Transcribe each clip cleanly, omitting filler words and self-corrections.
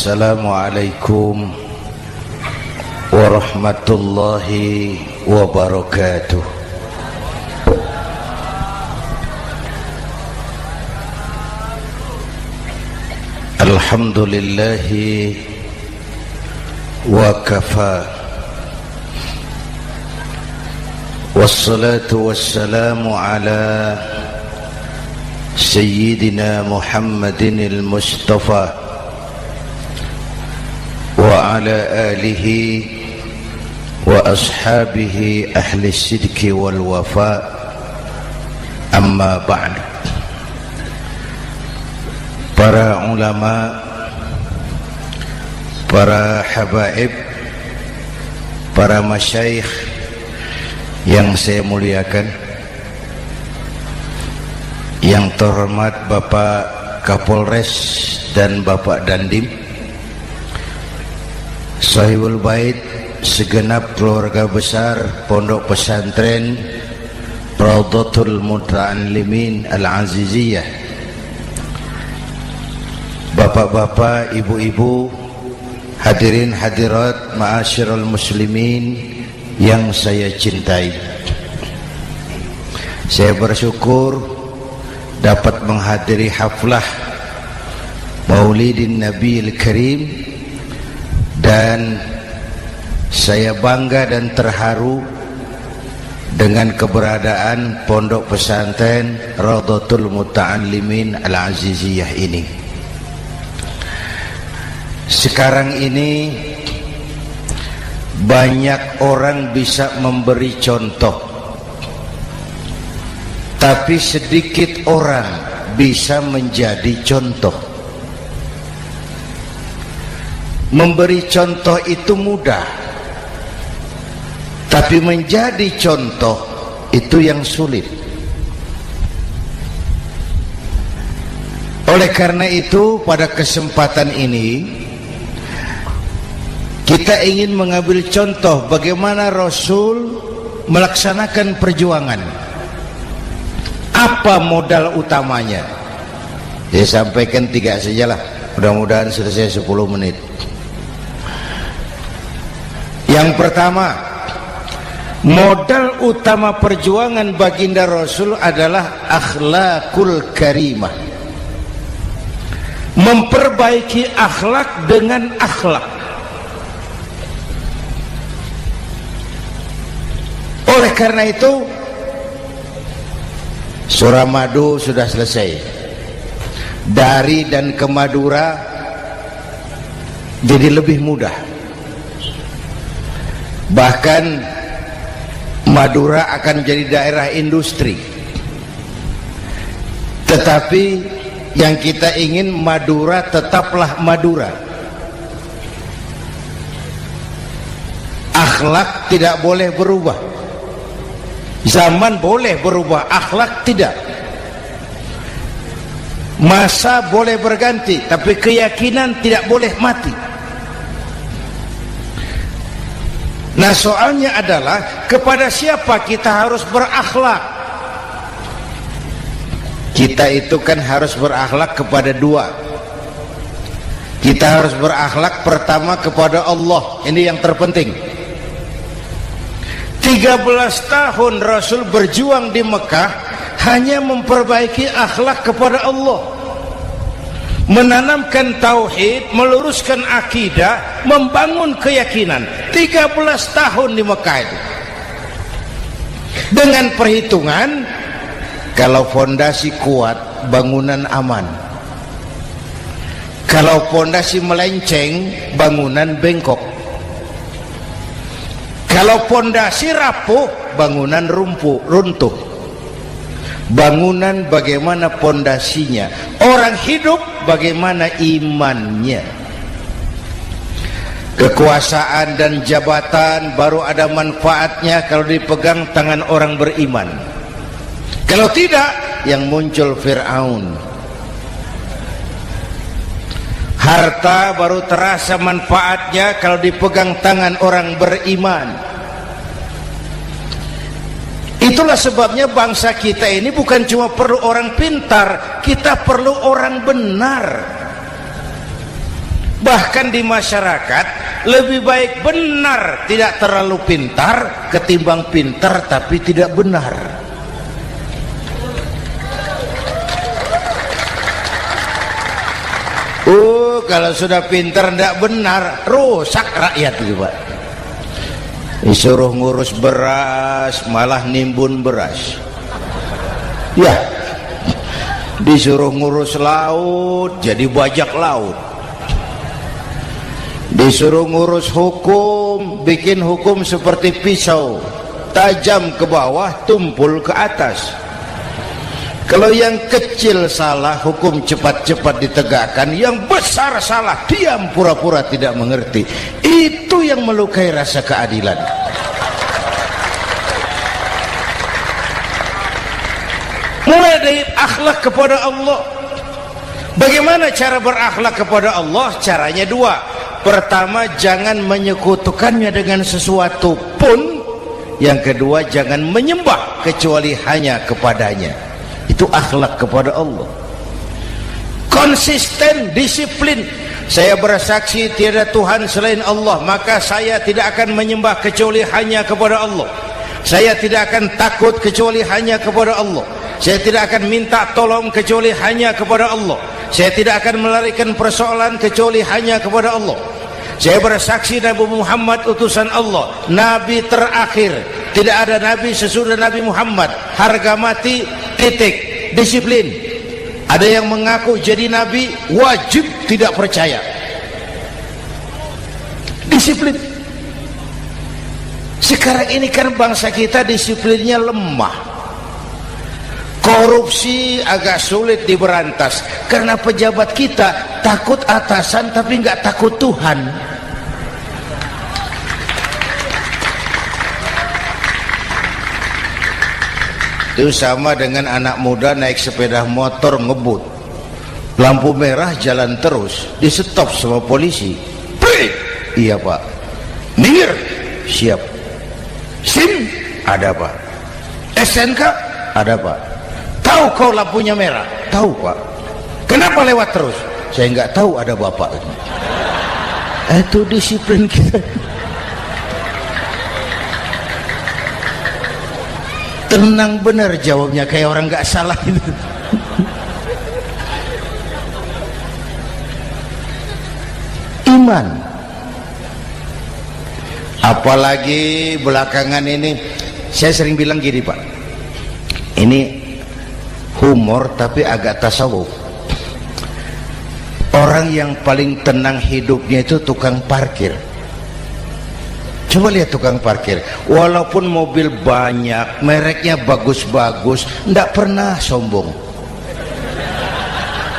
Assalamualaikum warahmatullahi wabarakatuh. Alhamdulillahi wa kafa, wassalatu wassalamu ala sayyidina Muhammadin al-Mustafa wa ala alihi wa ashabihi ahli sidki wal wafa, amma ba'd. Para ulama, para habaib, para masyayikh yang saya muliakan, yang terhormat Bapak Kapolres dan Bapak Dandim, Sahibul Bait, segenap keluarga besar Pondok Pesantren Raudhatul Muta'allimin Al-Aziziyah, bapak-bapak, ibu-ibu, hadirin hadirat ma'asyiral muslimin yang saya cintai. Saya bersyukur dapat menghadiri haflah Maulidin Nabiil Karim, dan saya bangga dan terharu dengan keberadaan Pondok Pesantren Raudhatul Muta'allimin Al-Aziziyah ini. Sekarang ini banyak orang bisa memberi contoh, tapi sedikit orang bisa menjadi contoh. Memberi contoh itu mudah, tapi menjadi contoh itu yang sulit. Oleh karena itu, pada kesempatan ini kita ingin mengambil contoh bagaimana Rasul melaksanakan perjuangan. Apa modal utamanya? Saya sampaikan 3 sajalah, mudah-mudahan selesai 10 menit. Yang pertama, modal utama perjuangan baginda Rasul adalah akhlakul karimah. Memperbaiki akhlak dengan akhlak. Oleh karena itu, surah Madu sudah selesai. Dari dan ke Madura jadi lebih mudah. Bahkan Madura akan jadi daerah industri. Tetapi yang kita ingin, Madura tetaplah Madura. Akhlak tidak boleh berubah. Zaman boleh berubah, akhlak tidak. Masa boleh berganti, tapi keyakinan tidak boleh mati. Nah, soalnya adalah kepada siapa kita harus berakhlak. Kita itu kan harus berakhlak kepada 2. Kita harus berakhlak pertama kepada Allah. Ini yang terpenting. 13 tahun Rasul berjuang di Mekah hanya memperbaiki akhlak kepada Allah, menanamkan tauhid, meluruskan akidah, membangun keyakinan. 13 tahun di Mekah itu, dengan perhitungan kalau fondasi kuat, bangunan aman. Kalau fondasi melenceng, bangunan bengkok. Kalau fondasi rapuh, bangunan runtuh. Bangunan bagaimana fondasinya, orang hidup bagaimana imannya. Kekuasaan dan jabatan baru ada manfaatnya kalau dipegang tangan orang beriman. Kalau tidak, yang muncul Fir'aun. Harta baru terasa manfaatnya kalau dipegang tangan orang beriman. Itulah sebabnya bangsa kita ini bukan cuma perlu orang pintar, kita perlu orang benar. Bahkan di masyarakat lebih baik benar tidak terlalu pintar ketimbang pintar tapi tidak benar. Kalau sudah pintar tidak benar, rusak rakyat itu Pak. Disuruh ngurus beras malah nimbun beras, ya. Disuruh ngurus laut jadi bajak laut. Disuruh ngurus hukum, bikin hukum seperti pisau, tajam ke bawah, tumpul ke atas. Kalau yang kecil salah, hukum cepat-cepat ditegakkan. Yang besar salah, diam pura-pura tidak mengerti. Itu yang melukai rasa keadilan. Mulai dari akhlak kepada Allah. Bagaimana cara berakhlak kepada Allah? Caranya dua. Pertama, jangan menyekutukannya dengan sesuatu pun. Yang kedua, jangan menyembah kecuali hanya kepadanya. Itu akhlak kepada Allah. Konsisten, disiplin. Saya bersaksi tiada Tuhan selain Allah, maka saya tidak akan menyembah kecuali hanya kepada Allah. Saya tidak akan takut kecuali hanya kepada Allah. Saya tidak akan minta tolong kecuali hanya kepada Allah. Saya tidak akan melarikan persoalan kecuali hanya kepada Allah. Saya bersaksi Nabi Muhammad utusan Allah, Nabi terakhir. Tidak ada Nabi sesudah Nabi Muhammad. Harga mati, titik. Disiplin. Ada yang mengaku jadi Nabi, wajib tidak percaya. Disiplin. Sekarang ini kan bangsa kita disiplinnya lemah. Korupsi agak sulit diberantas karena pejabat kita takut atasan tapi nggak takut Tuhan. Itu sama dengan anak muda naik sepeda motor ngebut, lampu merah jalan terus, di stop sama polisi. Break. Iya Pak. Minggir. Siap. SIM ada Pak. SNK ada Pak. Tahu kau lampunya merah? Tahu Pak. Kenapa lewat terus? Saya nggak tahu, ada bapak. Itu disiplin kita. Tenang benar jawabnya, kayak orang nggak salah itu. Iman. Apalagi belakangan ini saya sering bilang gini Pak, ini humor tapi agak tasawuf. Orang yang paling tenang hidupnya itu tukang parkir. Coba lihat tukang parkir, walaupun mobil banyak, mereknya bagus-bagus, tidak pernah sombong.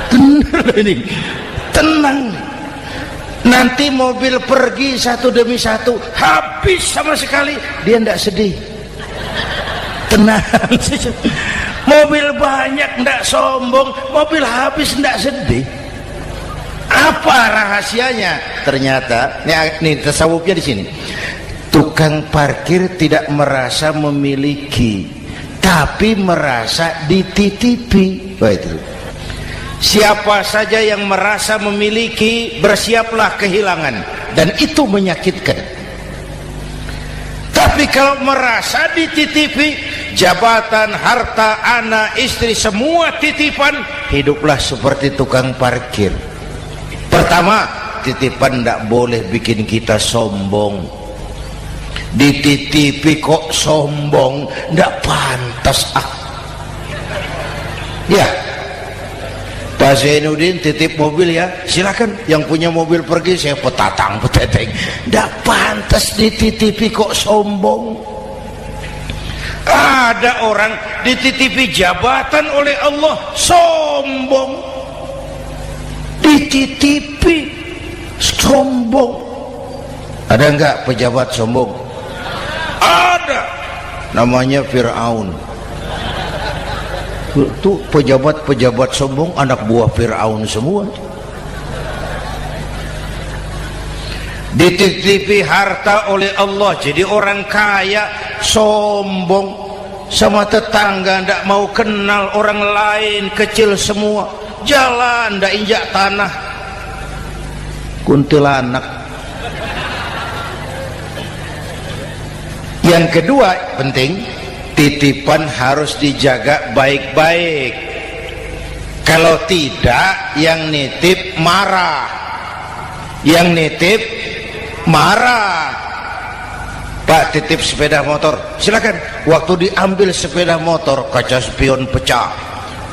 Tenang ini, tenang. Nanti mobil pergi satu demi satu, habis sama sekali, dia tidak sedih. Tenang. Mobil banyak tidak sombong, mobil habis tidak sedih. Apa rahasianya? Ternyata, ini tasawufnya di sini. Tukang parkir tidak merasa memiliki, tapi merasa dititipi. Wah, itu. Siapa saja yang merasa memiliki, bersiaplah kehilangan, dan itu menyakitkan. Tapi kalau merasa dititipi, jabatan, harta, anak, istri, semua titipan, hiduplah seperti tukang parkir. Pertama, titipan tidak boleh bikin kita sombong. Dititipi kok sombong, tidak pantas. Ya, Pak Zainuddin titip mobil ya, silakan. Yang punya mobil pergi, saya petatang peteteng. Tidak pantas dititipi kok sombong. Ada orang dititipi jabatan oleh Allah sombong. Dititipi sombong. Ada enggak pejabat sombong? Ada. Namanya Fir'aun. Itu pejabat-pejabat sombong anak buah Fir'aun semua. Dititipi harta oleh Allah jadi orang kaya, sombong. Sama tetangga tidak mau kenal, orang lain kecil semua, jalan tidak injak tanah. kuntilanak. Yang kedua penting, titipan harus dijaga baik-baik. Kalau tidak, yang nitip marah. Yang nitip marah. Pak, titip sepeda motor, silakan. Waktu diambil sepeda motor, kaca spion pecah,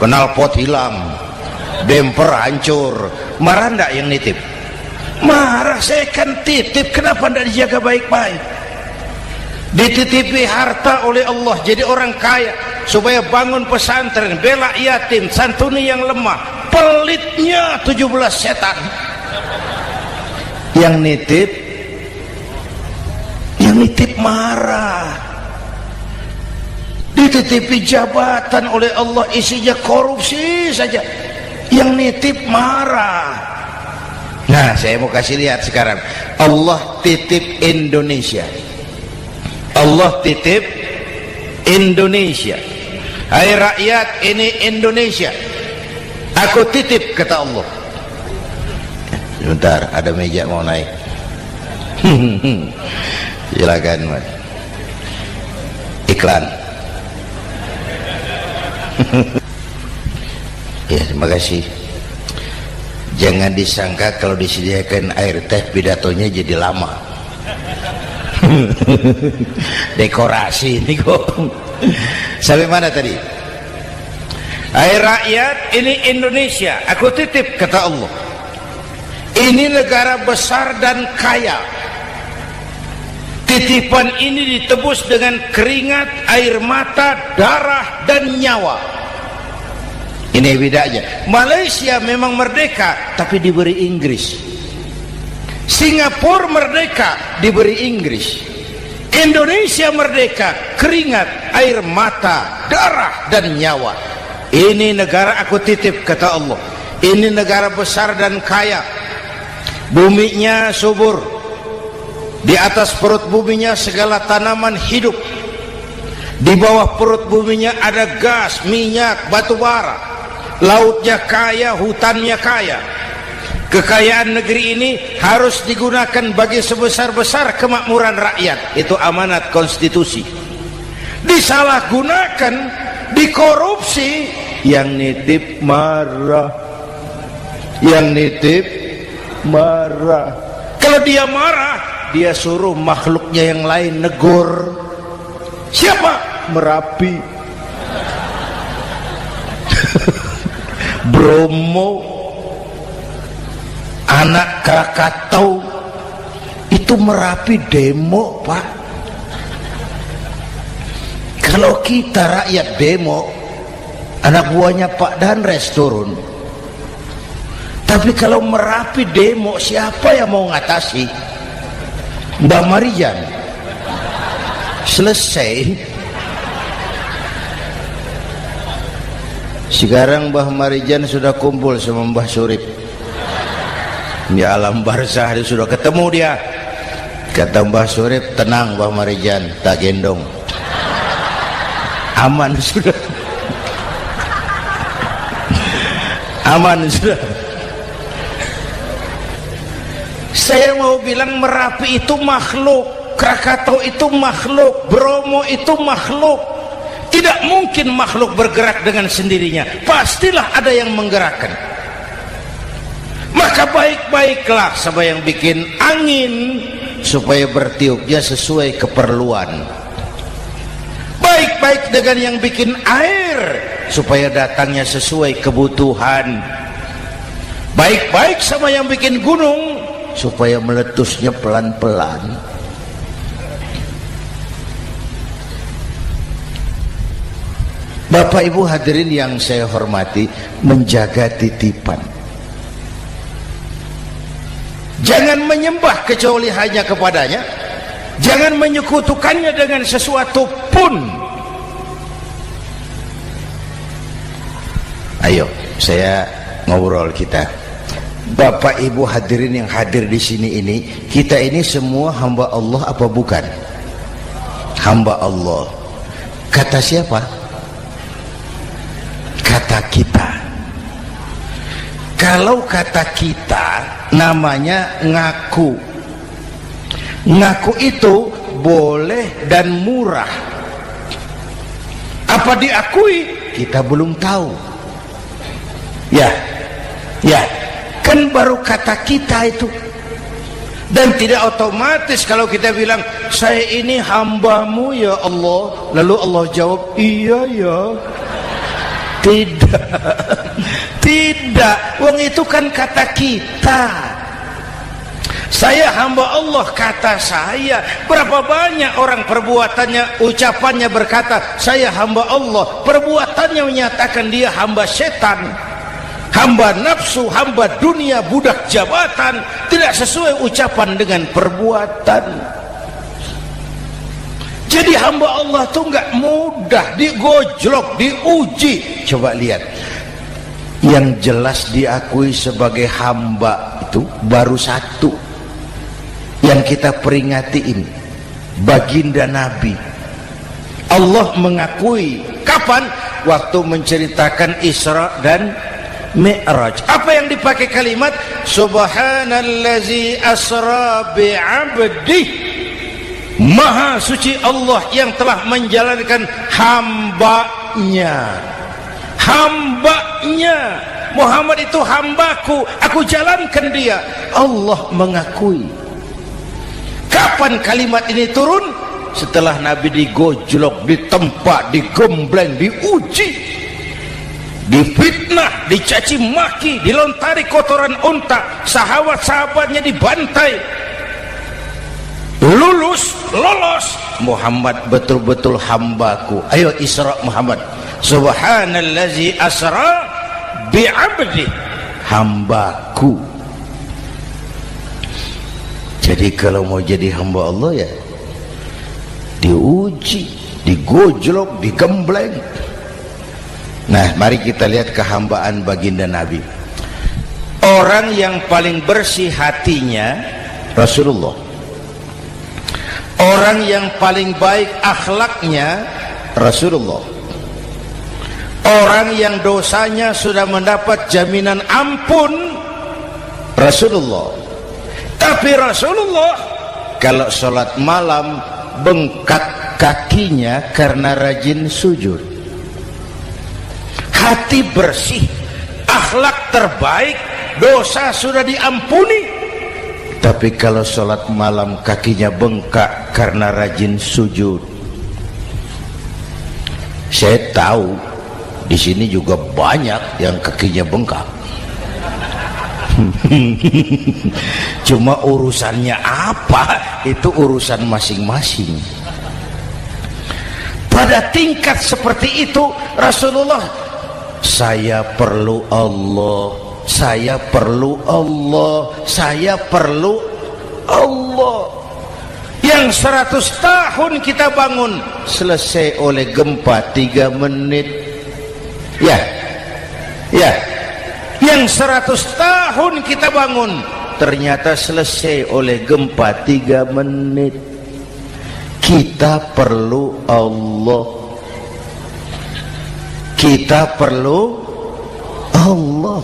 knalpot hilang, bemper hancur. Marah enggak yang nitip? Marah. Saya kan titip, kenapa enggak dijaga baik-baik? Dititipi harta oleh Allah jadi orang kaya supaya bangun pesantren, bela yatim, santuni yang lemah. Pelitnya 17 setan. Yang nitip marah. Dititipi jabatan oleh Allah isinya korupsi saja, yang nitip marah. Nah, saya mau kasih lihat sekarang. Allah titip Indonesia. Allah titip Indonesia. Hai rakyat, ini Indonesia, aku titip, kata Allah. Sebentar, ada meja mau naik. Silakan, Mas. Iklan. Ya, terima kasih. Jangan disangka kalau disediakan air teh pidatonya jadi lama. Dekorasi ini kok. Sampai mana tadi? Hai rakyat, ini Indonesia, aku titip, kata Allah. Ini negara besar dan kaya. Titipan ini ditebus dengan keringat, air mata, darah, dan nyawa. Ini bedanya. Malaysia memang merdeka, tapi diberi Inggris. Singapura merdeka, diberi Inggris. Indonesia merdeka, keringat, air mata, darah, dan nyawa. Ini negara aku titip, kata Allah. Ini negara besar dan kaya. Buminya subur. Di atas perut buminya segala tanaman hidup. Di bawah perut buminya ada gas, minyak, batu bara. Lautnya kaya, hutannya kaya. Kekayaan negeri ini harus digunakan bagi sebesar-besar kemakmuran rakyat. Itu amanat konstitusi. Disalahgunakan, dikorupsi, yang nitip marah. Yang nitip marah. Kalau dia marah, dia suruh makhluknya yang lain negur. Siapa? Merapi, Bromo, anak Krakatau. Itu Merapi demo, Pak. Kalau kita rakyat demo, anak buahnya Pak Danres turun. Tapi kalau Merapi demo, siapa yang mau ngatasi? Mbak Marijan. Selesai. Sekarang Mbah Marijan sudah kumpul sama Mbah Surip di alam barzah, dia sudah ketemu dia. Kata Mbah Surip, tenang Mbah Marijan, tak gendong, aman sudah. Aman sudah. Saya mau bilang Merapi itu makhluk, Krakatau itu makhluk, Bromo itu makhluk. Tidak mungkin makhluk bergerak dengan sendirinya, pastilah ada yang menggerakkan. Maka baik-baiklah sama yang bikin angin supaya bertiupnya sesuai keperluan. Baik-baik dengan yang bikin air supaya datangnya sesuai kebutuhan. Baik-baik sama yang bikin gunung supaya meletusnya pelan-pelan. Bapak Ibu hadirin yang saya hormati, menjaga titipan. Jangan menyembah kecuali hanya kepadanya. Jangan menyekutukannya dengan sesuatu pun. Ayo, saya ngobrol kita. Bapak Ibu hadirin yang hadir di sini ini, kita ini semua hamba Allah apa bukan? Hamba Allah. Kata siapa? Kata kita. Kalau kata kita, namanya ngaku. Ngaku itu boleh dan murah. Apa diakui? Kita belum tahu. Ya, kan baru kata kita itu. Dan tidak otomatis kalau kita bilang, saya ini hambamu ya Allah, lalu Allah jawab, iya ya. Tidak, wong itu kan kata kita. Saya hamba Allah, kata saya. Berapa banyak orang perbuatannya, ucapannya berkata saya hamba Allah, perbuatannya menyatakan dia hamba setan, hamba nafsu, hamba dunia, budak jabatan. Tidak sesuai ucapan dengan perbuatan. Jadi hamba Allah itu nggak mudah, digojlok, diuji. Coba lihat, yang jelas diakui sebagai hamba itu baru satu yang kita peringati ini, baginda Nabi. Allah mengakui kapan? Waktu menceritakan Isra dan Mi'raj. Apa yang dipakai kalimat? Subhanallazi asra bi'abdih. Maha suci Allah yang telah menjalankan hambanya. Hambanya. Muhammad itu hambaku, aku jalankan dia. Allah mengakui. Kapan kalimat ini turun? Setelah Nabi digojlok, ditempa, digembleng, diuji, difitnah, dicaci maki, dilontari kotoran unta, sahabat-sahabatnya dibantai. Lolos, Muhammad betul-betul hambaku. Ayo Isra Muhammad. Subhanallazi asra bi'abdi, hambaku. Jadi kalau mau jadi hamba Allah ya diuji, digojlok, digembleng. Nah, mari kita lihat kehambaan baginda Nabi. Orang yang paling bersih hatinya Rasulullah. Orang yang paling baik akhlaknya Rasulullah. Orang yang dosanya sudah mendapat jaminan ampun Rasulullah. Tapi Rasulullah kalau sholat malam bengkak kakinya karena rajin sujud. Hati bersih, akhlak terbaik, dosa sudah diampuni. Tapi kalau sholat malam kakinya bengkak karena rajin sujud. Saya tahu di sini juga banyak yang kakinya bengkak. Cuma urusannya apa, itu urusan masing-masing. Pada tingkat seperti itu Rasulullah, saya perlu Allah, saya perlu Allah, saya perlu Allah. Yang 100 tahun kita bangun selesai oleh gempa 3 menit. Ya, yang 100 tahun kita bangun ternyata selesai oleh gempa 3 menit. Kita perlu Allah, kita perlu Allah.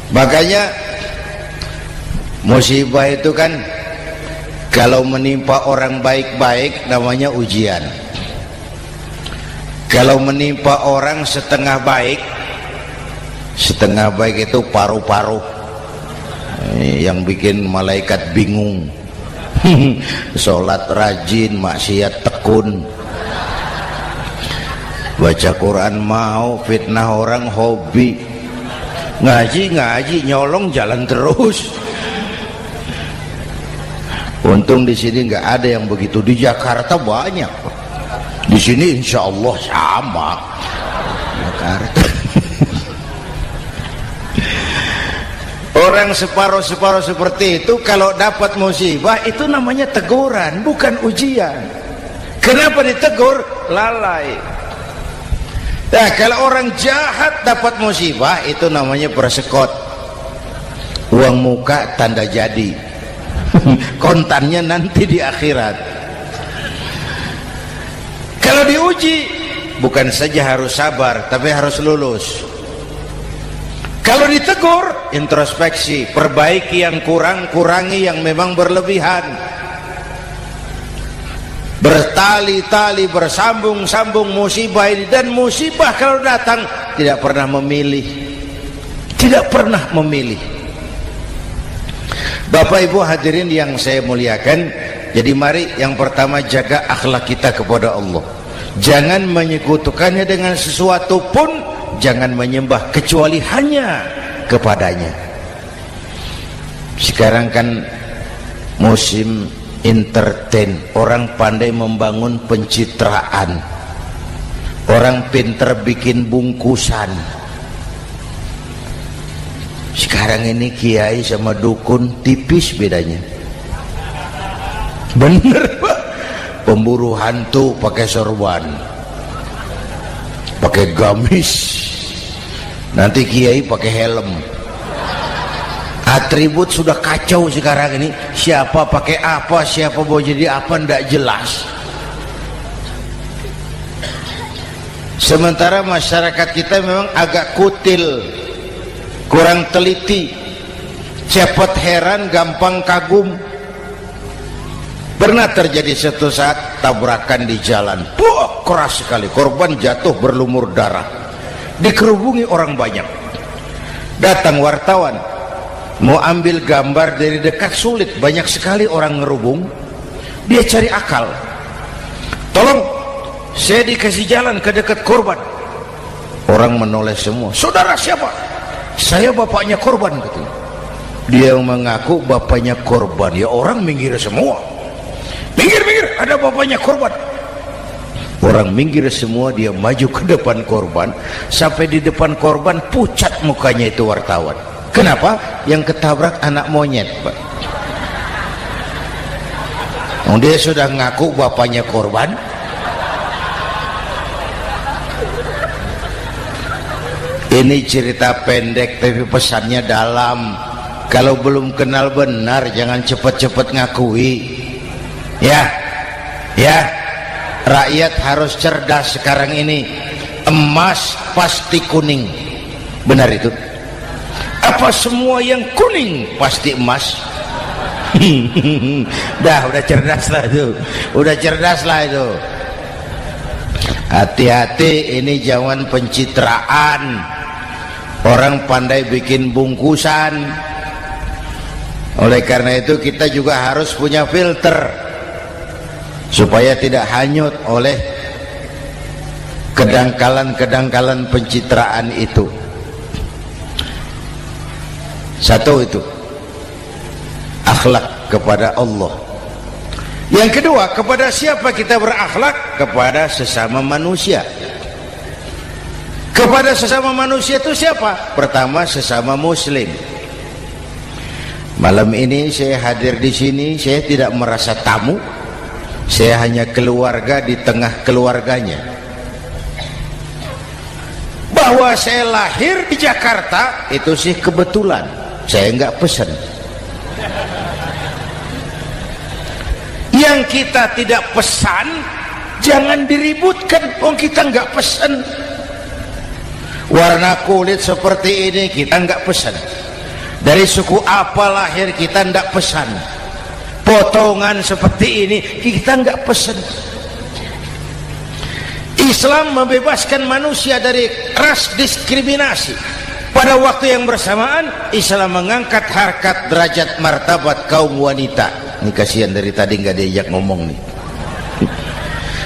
Makanya musibah itu kan kalau menimpa orang baik-baik namanya ujian. Kalau menimpa orang setengah baik itu paru-paru, yang bikin malaikat bingung. Sholat rajin, maksiat tekun, baca Quran mau, fitnah orang hobi, ngaji nyolong jalan terus. Untung di sini nggak ada yang begitu. Di Jakarta banyak. Di sini insya Allah sama. Jakarta. Orang separuh-separuh seperti itu kalau dapat musibah itu namanya teguran, bukan ujian. Kenapa ditegur? Lalai. Nah, kalau orang jahat dapat musibah itu namanya persekot. Uang muka tanda jadi. Kontannya nanti di akhirat. Kalau diuji bukan saja harus sabar tapi harus lulus. Kalau ditegur, introspeksi, perbaiki yang kurang, kurangi yang memang berlebihan. Bertali-tali, bersambung-sambung musibah ini, dan musibah kalau datang tidak pernah memilih, tidak pernah memilih. Bapak Ibu hadirin yang saya muliakan, jadi mari yang pertama jaga akhlak kita kepada Allah. Jangan menyekutukannya dengan sesuatu pun, jangan menyembah kecuali hanya kepadanya. Sekarang kan musim entertain, orang pandai membangun pencitraan, orang pinter bikin bungkusan. Sekarang ini kiai sama dukun tipis bedanya. Bener Pak, pemburu hantu pakai sorban, pakai gamis, nanti kiai pakai helm. Atribut sudah kacau sekarang ini, siapa pakai apa, siapa mau jadi apa, ndak jelas. Sementara masyarakat kita memang agak kutil, kurang teliti, cepat heran, gampang kagum. Pernah terjadi suatu saat tabrakan di jalan, keras sekali, korban jatuh berlumur darah, dikerubungi orang banyak. Datang wartawan mau ambil gambar dari dekat, sulit, banyak sekali orang ngerubung. Dia cari akal, tolong saya dikasih jalan ke dekat korban. Orang menoleh semua. Saudara siapa? Saya bapaknya korban, katanya. Dia mengaku bapaknya korban. Ya orang minggir semua, minggir, ada bapaknya korban. Orang minggir semua, dia maju ke depan korban. Sampai di depan korban pucat mukanya itu wartawan. Kenapa? Yang ketabrak anak monyet, Pak. Dia sudah ngaku bapaknya korban. Ini cerita pendek tapi pesannya dalam. Kalau belum kenal benar jangan cepat-cepat ngakui. Ya, rakyat harus cerdas sekarang ini. Emas pasti kuning, benar itu? Apa semua yang kuning pasti emas? udah cerdas lah itu, udah cerdas lah itu. Hati-hati, ini zaman pencitraan. Orang pandai bikin bungkusan. Oleh karena itu kita juga harus punya filter supaya tidak hanyut oleh kedangkalan-kedangkalan pencitraan itu. Satu itu akhlak kepada Allah. Yang kedua, kepada siapa kita berakhlak? Kepada sesama manusia. Kepada sesama manusia itu siapa? Pertama, sesama muslim. Malam ini saya hadir di sini, saya tidak merasa tamu. Saya hanya keluarga di tengah keluarganya. Bahwa saya lahir di Jakarta itu sih kebetulan. Saya enggak pesan. Yang kita tidak pesan jangan diributkan. Kita enggak pesan. Warna kulit seperti ini kita enggak pesan. Dari suku apa lahir kita enggak pesan. Potongan seperti ini kita enggak pesan. Islam membebaskan manusia dari ras diskriminasi. Pada waktu yang bersamaan Islam mengangkat harkat, derajat, martabat kaum wanita. Ini kasihan dari tadi nggak diajak ngomong nih.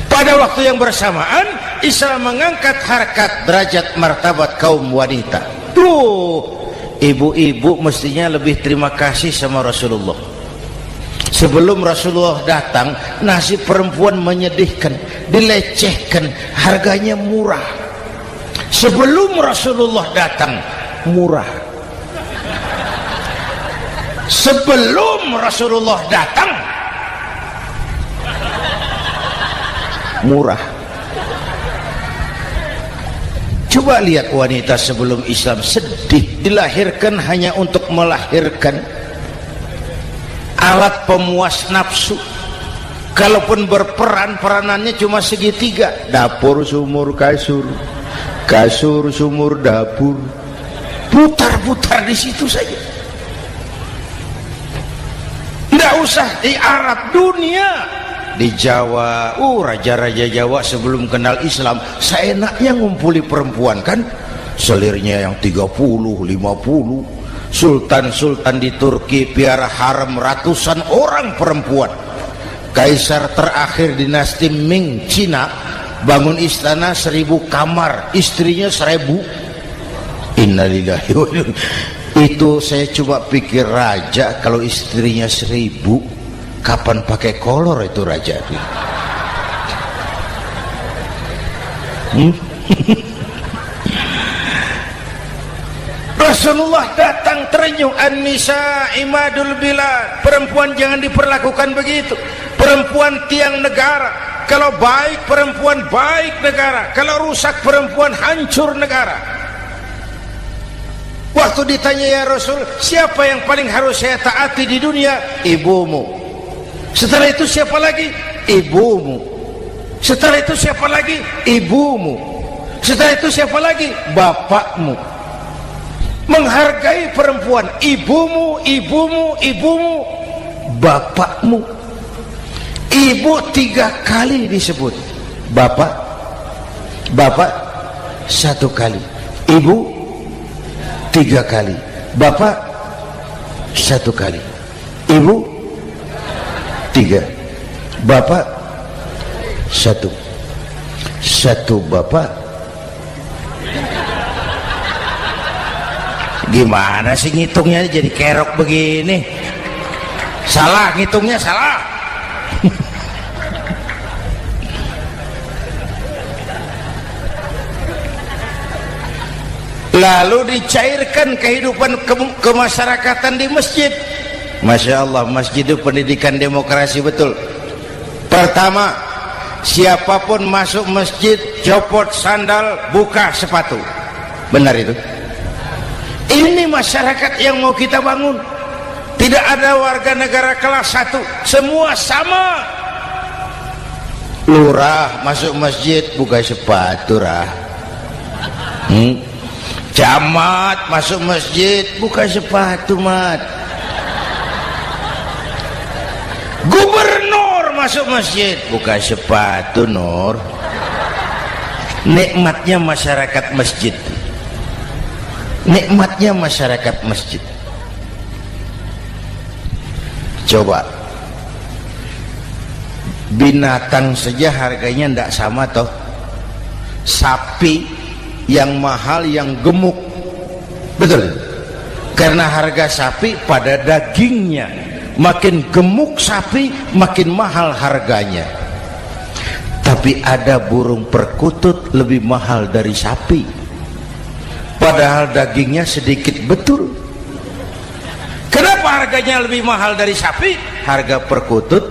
Pada waktu yang bersamaan Islam mengangkat harkat, derajat, martabat kaum wanita. Tuh, ibu-ibu mestinya lebih terima kasih sama Rasulullah. Sebelum Rasulullah datang, nasib perempuan menyedihkan, dilecehkan, harganya murah. Sebelum Rasulullah datang, murah. Sebelum Rasulullah datang, murah. Coba lihat wanita sebelum Islam, sedih, dilahirkan hanya untuk melahirkan, alat pemuas nafsu. Kalaupun berperan, peranannya cuma segitiga, dapur sumur kasur, kasur sumur dapur. putar-putar di situ saja, tidak usah di Arab, dunia. Di Jawa, raja-raja Jawa sebelum kenal Islam seenaknya ngumpuli perempuan kan, selirnya yang 30, 50. Sultan-sultan di Turki piara harem ratusan orang perempuan. Kaisar terakhir dinasti Ming Cina bangun istana 1000 kamar, istrinya 1000. Innalillahi wa inna. Itu saya coba pikir, raja kalau istrinya 1000, kapan pakai kolor itu raja? Rasulullah datang terenyuh, an-nisa imadul bilad, perempuan jangan diperlakukan begitu, perempuan tiang negara, kalau baik perempuan baik negara, kalau rusak perempuan hancur negara. Waktu ditanya, ya Rasul, siapa yang paling harus saya taati di dunia? Ibumu. Setelah itu siapa lagi? Ibumu. Setelah itu siapa lagi? Ibumu. Setelah itu siapa lagi? Bapakmu. Menghargai perempuan, ibumu, ibumu, ibumu, bapakmu. Ibu 3 kali disebut, bapak 1 kali, ibu 3 kali, bapak 1 kali, ibu 3, bapak 1 bapak. Gimana sih ngitungnya jadi kerok begini? Salah ngitungnya, salah. Lalu dicairkan kehidupan kemasyarakatan di masjid. Masya Allah, masjid itu pendidikan demokrasi betul. Pertama, siapapun masuk masjid copot sandal, buka sepatu. Benar itu? Ini masyarakat yang mau kita bangun. Tidak ada warga negara kelas 1, semua sama. Lurah masuk masjid buka sepatu, rah. Camat masuk masjid buka sepatu, mat. Gubernur masuk masjid buka sepatu, Nur. Nikmatnya masyarakat masjid, nikmatnya masyarakat masjid. Coba binatang saja harganya tidak sama toh. Sapi yang mahal, yang gemuk, betul? Karena harga sapi pada dagingnya, makin gemuk sapi makin mahal harganya. Tapi ada burung perkutut lebih mahal dari sapi, padahal dagingnya sedikit, betul. Kenapa harganya lebih mahal dari sapi? Harga perkutut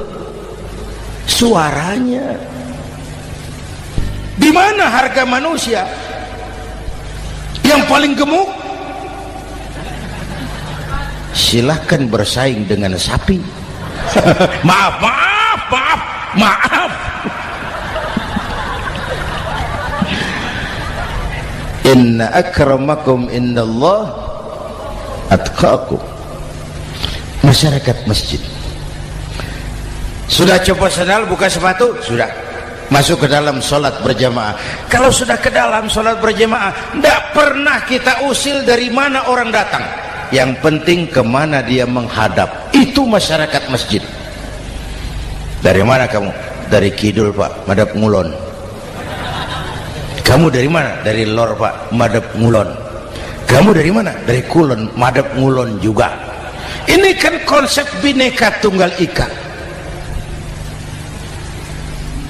suaranya. Di mana harga manusia yang paling gemuk? Silahkan bersaing dengan sapi. Maaf. Inna akramakum indallah atqakum. Masyarakat masjid sudah copot sandal, buka sepatu, sudah masuk ke dalam sholat berjamaah. Kalau sudah ke dalam sholat berjamaah, tidak pernah kita usil dari mana orang datang, yang penting kemana dia menghadap. Itu masyarakat masjid. Dari mana kamu? Dari kidul, Pak, madhab ngulon. Kamu dari mana? Dari lor, Pak, madhab ngulon. Kamu dari mana? Dari kulon, madhab ngulon juga. Ini kan konsep Bhinneka Tunggal Ika.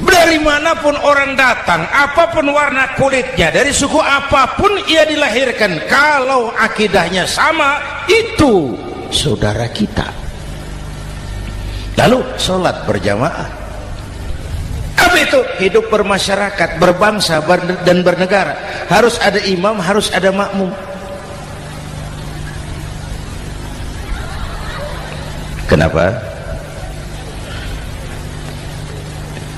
Dari manapun orang datang, apapun warna kulitnya, dari suku apapun ia dilahirkan, kalau akidahnya sama, itu saudara kita. Lalu sholat berjamaah. Apa itu? Hidup bermasyarakat, berbangsa dan bernegara. Harus ada imam, harus ada makmum. Kenapa?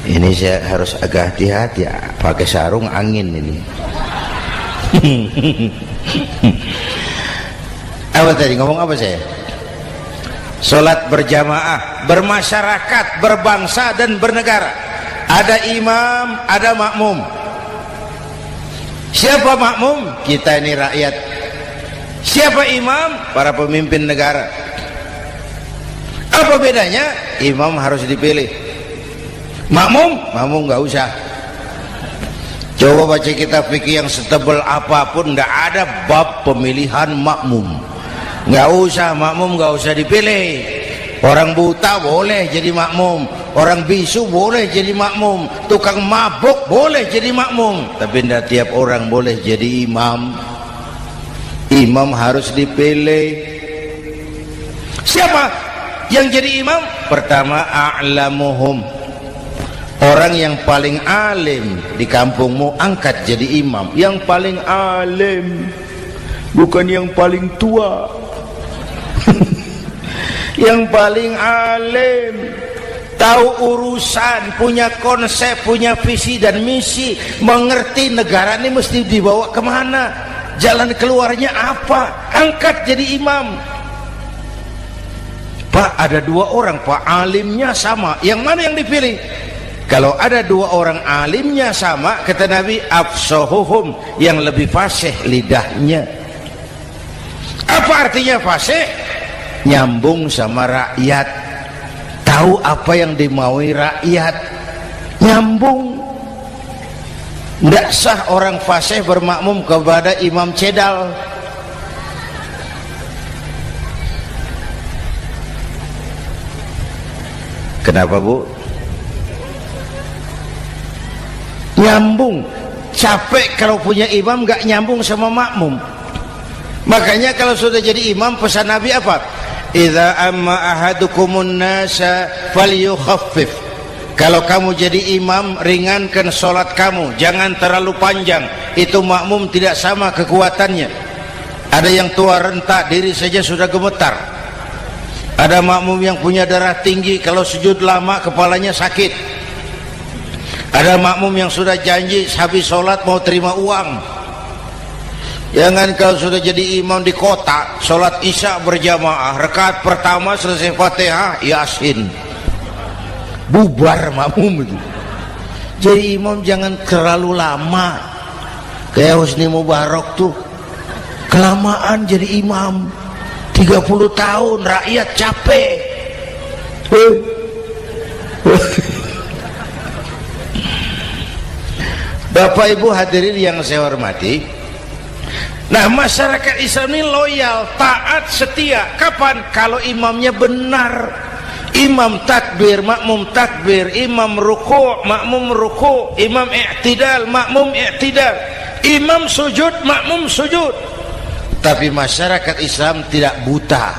Ini saya harus agak hati-hati ya, pakai sarung angin ini. Apa tadi ngomong apa saya? Salat berjamaah, bermasyarakat, berbangsa dan bernegara. Ada imam, ada makmum. Siapa makmum? Kita ini rakyat. Siapa imam? Para pemimpin negara. Apa bedanya? Imam harus dipilih. Makmum nggak usah. Coba baca kitab fikih yang setebal apapun, nggak ada bab pemilihan makmum. Nggak usah, makmum nggak usah dipilih. Orang buta boleh jadi makmum, orang bisu boleh jadi makmum, tukang mabuk boleh jadi makmum, tapi tidak tiap orang boleh jadi imam. Imam harus dipilih. Siapa yang jadi imam? Pertama, a'lamuhum, orang yang paling alim di kampungmu angkat jadi imam. Yang paling alim, bukan yang paling tua. Yang paling alim, tahu urusan, punya konsep, punya visi dan misi, mengerti negara ini mesti dibawa kemana, jalan keluarnya apa, angkat jadi imam. Pak, ada dua orang Pak, alimnya sama, yang mana yang dipilih? Kalau ada dua orang alimnya sama, kata Nabi, afsahuhum, yang lebih fasih lidahnya. Apa artinya fasih? Nyambung sama rakyat, tahu apa yang dimaui rakyat, nyambung. Tidak sah orang fasih bermakmum kepada imam cedal. Kenapa Bu? Nyambung. Capek kalau punya imam gak nyambung sama makmum. Makanya kalau sudah jadi imam, pesan Nabi apa? Idza amma ahadukumun nasa falyukhaffif. Kalau kamu jadi imam, ringankan sholat kamu, jangan terlalu panjang. Itu makmum tidak sama kekuatannya. Ada yang tua renta, diri saja sudah gemetar. Ada makmum yang punya darah tinggi, kalau sujud lama kepalanya sakit. Ada makmum yang sudah janji habis sholat mau terima uang. Jangan kalau sudah jadi imam di kota, sholat isya berjamaah, rakaat pertama selesai Fatihah, Yasin, bubar makmum itu. Jadi imam jangan terlalu lama. Kayak Husni Mubarak tuh, kelamaan jadi imam, 30 tahun, rakyat capek. Bapak Ibu hadirin yang saya hormati, nah masyarakat Islam ini loyal, taat, setia. Kapan? Kalau imamnya benar. Imam takbir, makmum takbir, imam ruku', makmum ruku', imam i'tidal, makmum i'tidal, imam sujud, makmum sujud. Tapi masyarakat Islam tidak buta.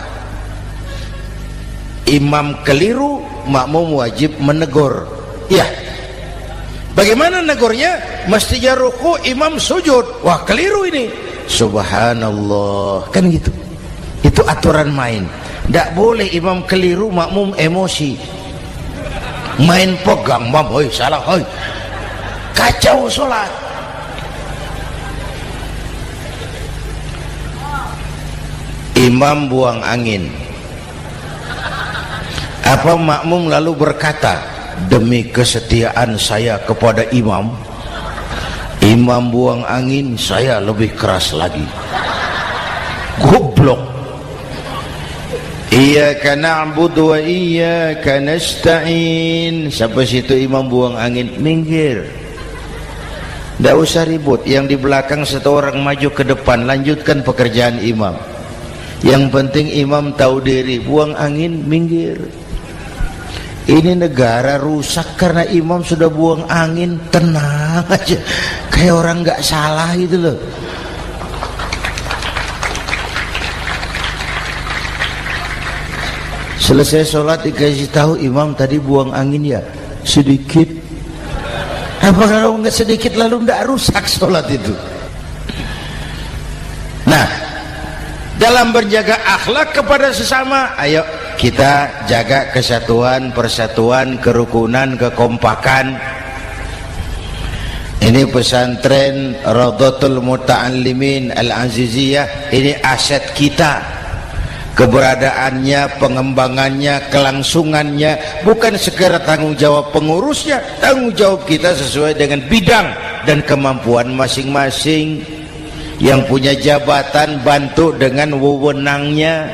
Imam keliru, makmum wajib menegur. Ya. Bagaimana negurnya? Mestinya ruku', imam sujud. Wah, keliru ini. Subhanallah, kan gitu. Itu aturan main. Tidak boleh imam keliru, makmum emosi, main pegang, mam, hoi salah, hoi, kacau sholat. Imam buang angin, apa makmum lalu berkata, demi kesetiaan saya kepada imam, imam buang angin, saya lebih keras lagi. Goblok. Iyyaka na'budu wa iyyaka nasta'in. Sampai situ imam buang angin, minggir. Tidak usah ribut. Yang di belakang satu orang maju ke depan, lanjutkan pekerjaan imam. Yang penting imam tahu diri, buang angin, minggir. Ini negara rusak karena imam sudah buang angin. Tenang aja, kayak orang nggak salah gitu loh. Selesai sholat dikasih tahu, imam tadi buang angin ya sedikit. Apa kalau nggak sedikit lalu nggak rusak sholat itu? Nah, dalam berjaga akhlak kepada sesama, ayo kita jaga kesatuan, persatuan, kerukunan, kekompakan. Ini pesantren Raudhatul Muta'allimin Al-Aziziyah, ini aset kita. keberadaannya, pengembangannya, kelangsungannya, bukan sekedar tanggung jawab pengurusnya, tanggung jawab kita sesuai dengan bidang dan kemampuan masing-masing. Yang punya jabatan bantu dengan wewenangnya,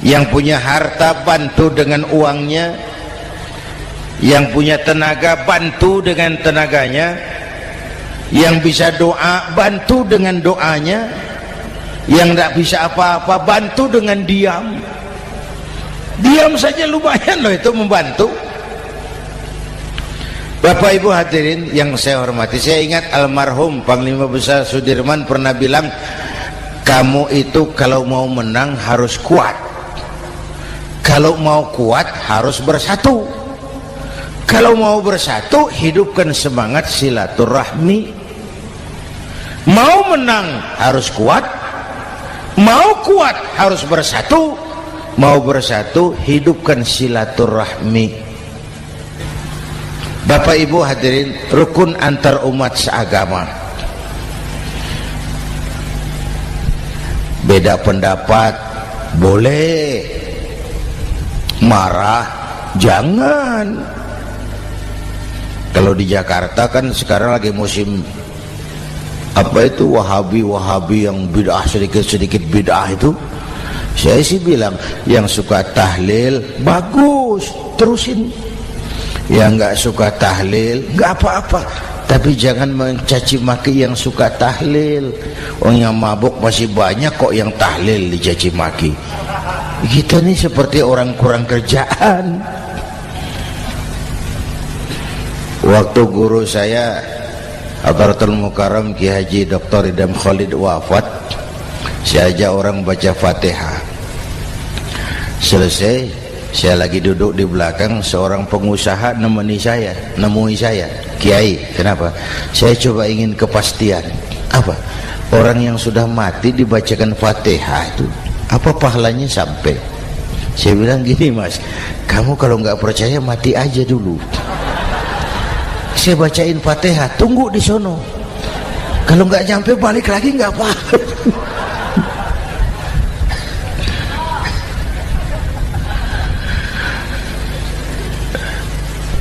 yang punya harta bantu dengan uangnya, yang punya tenaga bantu dengan tenaganya, yang bisa doa bantu dengan doanya, yang tidak bisa apa-apa bantu dengan diam. Diam saja lumayan loh itu membantu. Bapak Ibu hadirin yang saya hormati, saya ingat almarhum Panglima Besar Sudirman pernah bilang, kamu itu kalau mau menang harus kuat, kalau mau kuat harus bersatu, kalau mau bersatu hidupkan semangat silaturahmi. Mau menang harus kuat, mau kuat harus bersatu, mau bersatu hidupkan silaturahmi. Bapak Ibu hadirin, rukun antar umat seagama. Beda pendapat boleh, marah jangan. Kalau di Jakarta kan sekarang lagi musim apa itu wahabi yang bid'ah, sedikit bid'ah itu. Saya sih bilang yang suka tahlil bagus, terusin. Yang nggak suka tahlil nggak apa-apa, tapi jangan mencaci maki yang suka tahlil. Orang yang mabuk masih banyak kok yang tahlil dicaci maki. Kita nih seperti orang kurang kerjaan. Waktu guru saya Hadratul Mukarram Ki Haji Dr. Idham Khalid wafat, saya ajak orang baca Fatihah. Selesai, saya lagi duduk di belakang, seorang pengusaha nemui saya, Kiai, kenapa? Saya coba ingin kepastian. Apa? Orang yang sudah mati dibacakan Fatihah itu, apa pahalanya sampai? Saya bilang gini, Mas, kamu kalau nggak percaya mati aja dulu. Saya bacain Fatihah, tunggu di sono. Kalau nggak nyampe balik lagi nggak apa-apa.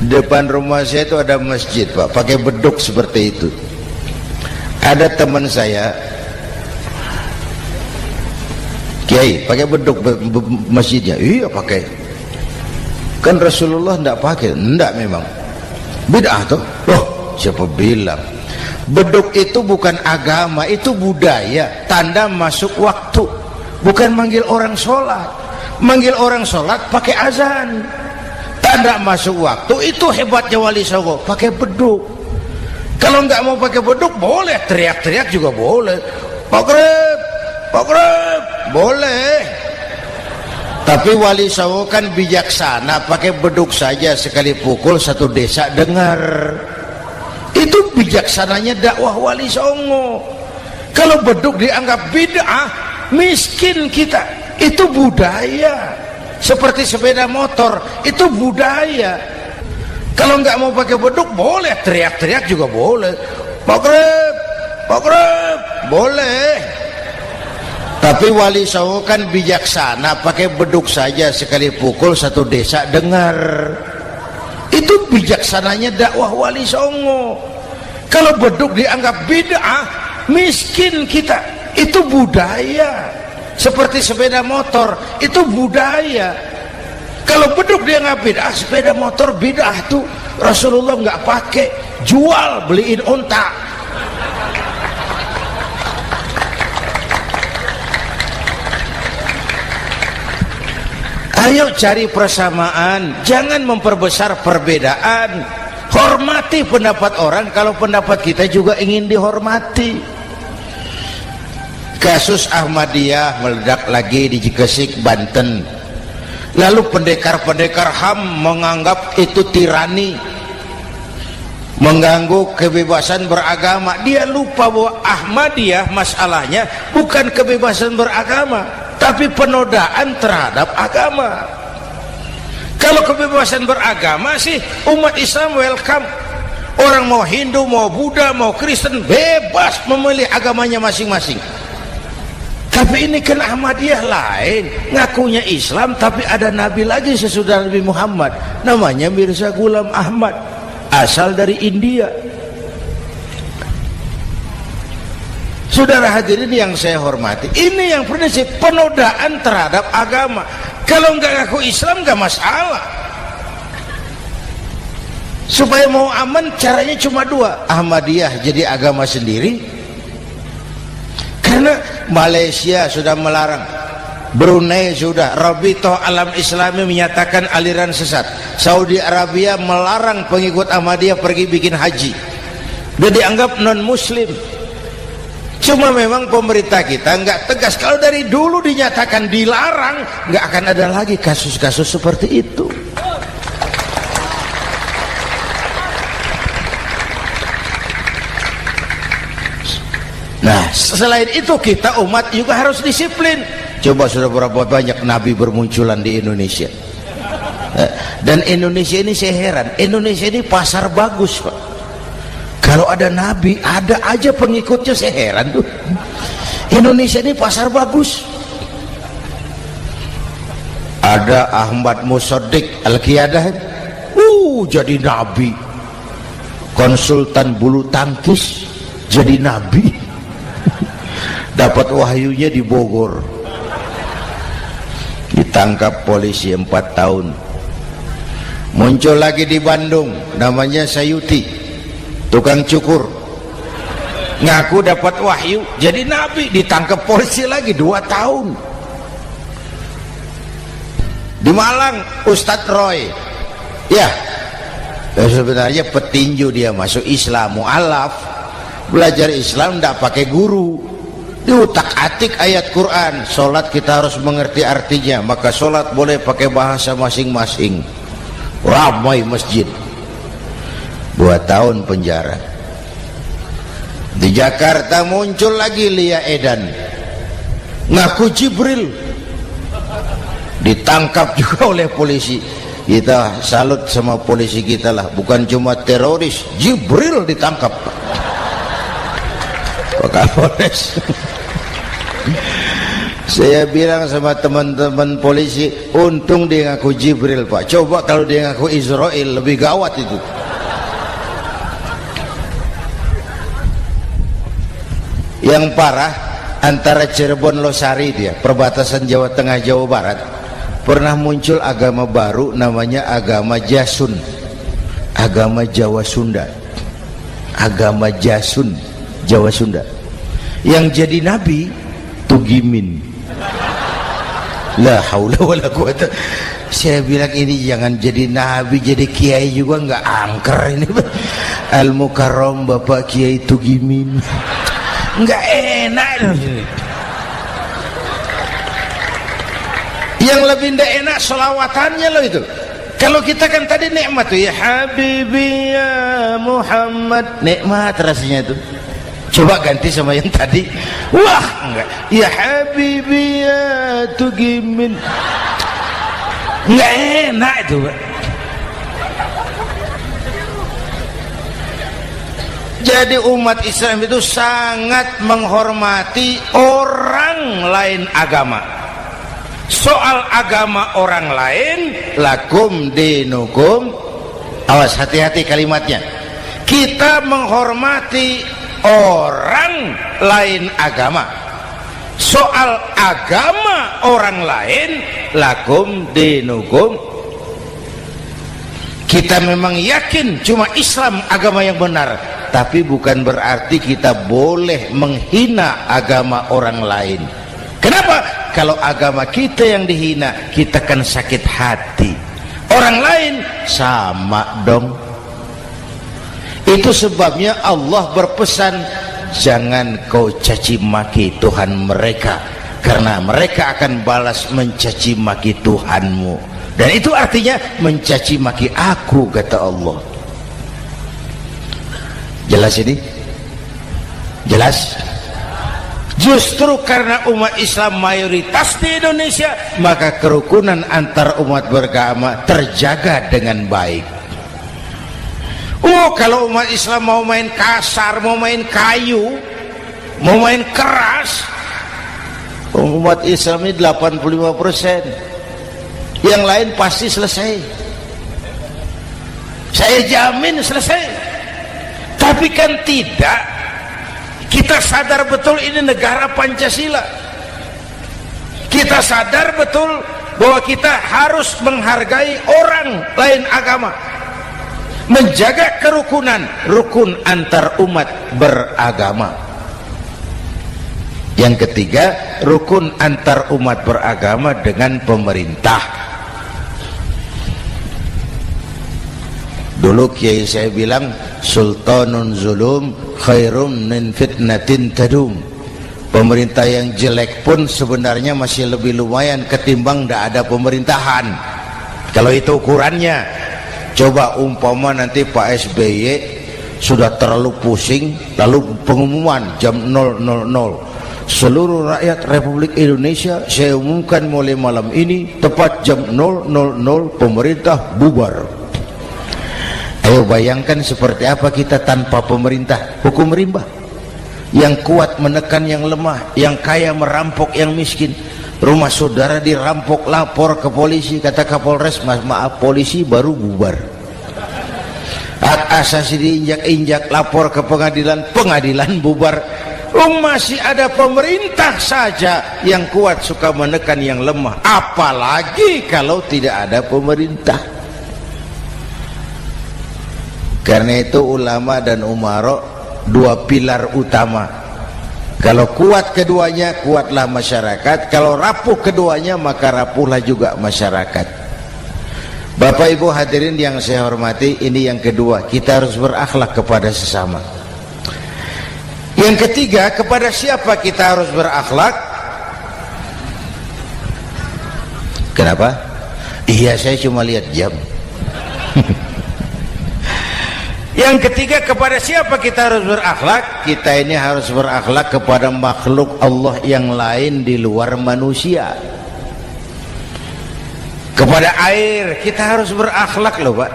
Depan rumah saya itu ada masjid, Pak, pakai beduk seperti itu. Ada teman saya, Kiai, pakai beduk masjidnya. Iya pakai. Kan Rasulullah tidak pakai. Tidak memang. Bid'ah tuh. Loh, siapa bilang? Beduk itu bukan agama, itu budaya, tanda masuk waktu. Bukan manggil orang sholat. Manggil orang sholat pakai azan. Tanda masuk waktu, itu hebatnya Wali Songo, pakai beduk. Kalau nggak mau pakai beduk boleh, teriak-teriak juga boleh. Maghrib, boleh. Tapi Wali Songo kan bijaksana, pakai beduk saja, sekali pukul satu desa dengar. Itu bijaksananya dakwah Wali Songo. Kalau beduk dianggap bid'ah, miskin kita. Itu budaya. Seperti sepeda motor, itu budaya. Kalau nggak mau pakai beduk boleh, teriak-teriak juga boleh. Maghrib, boleh. Tapi Wali Songo kan bijaksana, pakai beduk saja, sekali pukul satu desa dengar. Itu bijaksananya dakwah Wali Songo. Kalau beduk dianggap bid'ah, miskin kita. Itu budaya. Seperti sepeda motor, itu budaya. Kalau beduk dia nggak bid'ah, sepeda motor bid'ah tuh. Rasulullah nggak pakai, jual, beliin unta. Ayo cari persamaan, jangan memperbesar perbedaan. Hormati pendapat orang kalau pendapat kita juga ingin dihormati. Kasus Ahmadiyah meledak lagi di Cikesik, Banten. Lalu pendekar-pendekar HAM menganggap itu tirani, mengganggu kebebasan beragama. Dia lupa bahwa Ahmadiyah masalahnya bukan kebebasan beragama, tapi penodaan terhadap agama. Kalau kebebasan beragama sih umat Islam welcome. Orang mau Hindu, mau Buddha, mau Kristen bebas memilih agamanya masing-masing. Tapi ini kan Ahmadiyah lain, ngakunya Islam tapi ada nabi lagi sesudah Nabi Muhammad, namanya Mirza Ghulam Ahmad, asal dari India. Saudara hadirin yang saya hormati, ini yang prinsip penodaan terhadap agama. Kalau nggak ngaku Islam nggak masalah. Supaya mau aman caranya cuma dua, Ahmadiyah jadi agama sendiri, karena Malaysia sudah melarang, Brunei sudah, Rabithah Alam Islami menyatakan aliran sesat, Saudi Arabia melarang pengikut Ahmadiyah pergi bikin haji, dia dianggap non muslim. Cuma memang pemerintah kita nggak tegas. Kalau dari dulu dinyatakan dilarang, nggak akan ada lagi kasus-kasus seperti itu. Nah, selain itu kita umat juga harus disiplin. Coba sudah berapa banyak nabi bermunculan di Indonesia. Dan Indonesia ini saya heran, Indonesia ini pasar bagus, Pak. Kalau ada nabi, ada aja pengikutnya, saya heran tuh. Indonesia ini pasar bagus. Ada Ahmad Musaddiq Al-Qiyadah, jadi nabi. Konsultan bulu tangkis jadi nabi. Dapat wahyunya di Bogor. Ditangkap polisi 4 tahun. Muncul lagi di Bandung, namanya Sayuti, tukang cukur, ngaku dapat wahyu jadi nabi, ditangkap polisi lagi 2 tahun. Di Malang Ustadz Roy, ya sebenarnya petinju, dia masuk Islam, mu'alaf, belajar Islam tidak pakai guru, diutak-atik ayat Quran. Sholat kita harus mengerti artinya, maka sholat boleh pakai bahasa masing-masing. Ramai masjid. 2 tahun penjara. Di Jakarta muncul lagi Lia Edan, ngaku Jibril, ditangkap juga oleh polisi. Kita salut sama polisi kita lah, bukan cuma teroris, Jibril ditangkap Pak Kapolres. Saya bilang sama teman-teman polisi, untung dia ngaku Jibril, Pak. Coba kalau dia ngaku Israel, lebih gawat itu. Yang parah, antara Cirebon Losari, dia perbatasan Jawa Tengah Jawa Barat, pernah muncul agama baru namanya agama Jasun, agama Jawa Sunda, agama Jasun Jawa Sunda. Yang jadi nabi Tugimin. La haula wala quwata. Saya bilang ini jangan jadi nabi, jadi kiai juga nggak angker ini. Al Mukarram Bapak Kiai Tugimin, nggak enak. Yang lebih ndak enak selawatannya loh itu. Kalau kita kan tadi nikmat tuh, ya Habibi ya Muhammad, nikmat rasanya itu. Coba ganti sama yang tadi, wah enggak, ya Habibi ya Tugimin, nggak enak itu, Pak. Jadi umat Islam itu sangat menghormati orang lain agama. Soal agama orang lain, lakum dinukum, awas hati-hati kalimatnya. Kita menghormati orang lain agama. Soal agama orang lain, lakum dinukum. Kita memang yakin cuma Islam agama yang benar, tapi bukan berarti kita boleh menghina agama orang lain. Kenapa? Kalau agama kita yang dihina, kita kan sakit hati. Orang lain sama dong. Itu sebabnya Allah berpesan, jangan kau caci maki Tuhan mereka, karena mereka akan balas mencaci maki Tuhanmu. Dan itu artinya mencaci maki aku, kata Allah. Jelas ini? Jelas? Justru karena umat Islam mayoritas di Indonesia, maka kerukunan antar umat beragama terjaga dengan baik. Kalau umat Islam mau main kasar, mau main kayu, mau main keras, Umat Islam ini 85%, yang lain pasti selesai, saya jamin selesai. Tapi kan tidak, kita sadar betul ini negara Pancasila, kita sadar betul bahwa kita harus menghargai orang lain agama, menjaga kerukunan, rukun antar umat beragama. Yang ketiga, rukun antar umat beragama dengan pemerintah. Dulu kiai saya bilang, sultanun zulum khairum min fitnatin tadum. Pemerintah yang jelek pun sebenarnya masih lebih lumayan ketimbang tidak ada pemerintahan, kalau itu ukurannya. Coba umpama nanti Pak SBY sudah terlalu pusing, lalu pengumuman jam 000, seluruh rakyat Republik Indonesia saya umumkan mulai malam ini tepat jam 000 pemerintah bubar. Ayo bayangkan seperti apa kita tanpa pemerintah. Hukum rimba, yang kuat menekan yang lemah, yang kaya merampok yang miskin. Rumah saudara dirampok, lapor ke polisi, kata Kapolres, maaf polisi baru bubar. Hak asasi diinjak-injak, lapor ke pengadilan, pengadilan bubar. Masih ada pemerintah saja yang kuat suka menekan yang lemah, apalagi kalau tidak ada pemerintah. Karena itu ulama dan umarok dua pilar utama. Kalau kuat keduanya, kuatlah masyarakat. Kalau rapuh keduanya, maka rapuhlah juga masyarakat. Bapak Ibu hadirin yang saya hormati, ini yang kedua, kita harus berakhlak kepada sesama. Yang ketiga, kepada siapa kita harus berakhlak? Kenapa? Iya, saya cuma lihat jam. Yang ketiga, kepada siapa kita harus berakhlak? Kita ini harus berakhlak kepada makhluk Allah yang lain di luar manusia. Kepada air kita harus berakhlak loh Pak.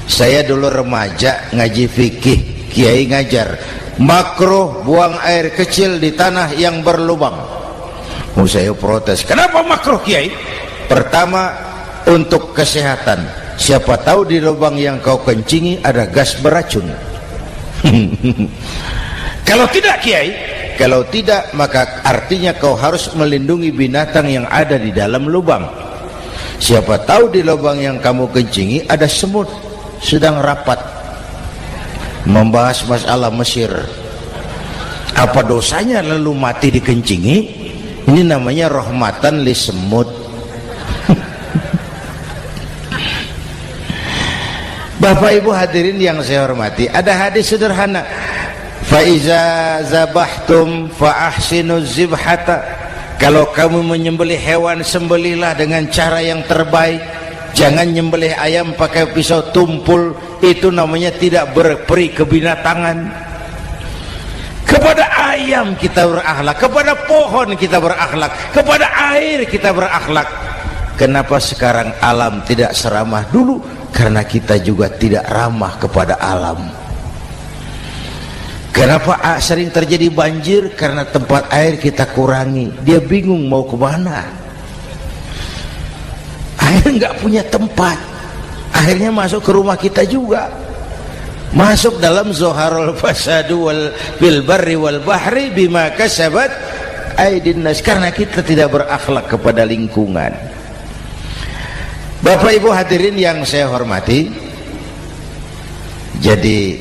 Saya dulu remaja ngaji fikih, kiai ngajar makruh buang air kecil di tanah yang berlubang. Saya protes, kenapa makruh kiai? Pertama, untuk kesehatan. Siapa tahu di lubang yang kau kencingi ada gas beracun. Kalau tidak kiai, kalau tidak maka artinya kau harus melindungi binatang yang ada di dalam lubang. Siapa tahu di lubang yang kamu kencingi ada semut sedang rapat membahas masalah Mesir. Apa dosanya lalu mati dikencingi? Ini namanya rahmatan li semut. Bapak Ibu hadirin yang saya hormati, ada hadis sederhana, fa iza zabahtum fa ahsinuz zibhata. Kalau kamu menyembelih hewan, sembelihlah dengan cara yang terbaik. Jangan nyembelih ayam pakai pisau tumpul, itu namanya tidak berperi kebinatangan. Kepada ayam kita berakhlak, kepada pohon kita berakhlak, kepada air kita berakhlak. Kenapa sekarang alam tidak seramah dulu? Karena kita juga tidak ramah kepada alam. Kenapa sering terjadi banjir? Karena tempat air kita kurangi. Dia bingung mau kemana. Air nggak punya tempat. Akhirnya masuk ke rumah kita juga. Masuk dalam zoharul fasadu bil barri wal bahri bima kasabat aydin nas. Karena kita tidak berakhlak kepada lingkungan. Bapak Ibu hadirin yang saya hormati, jadi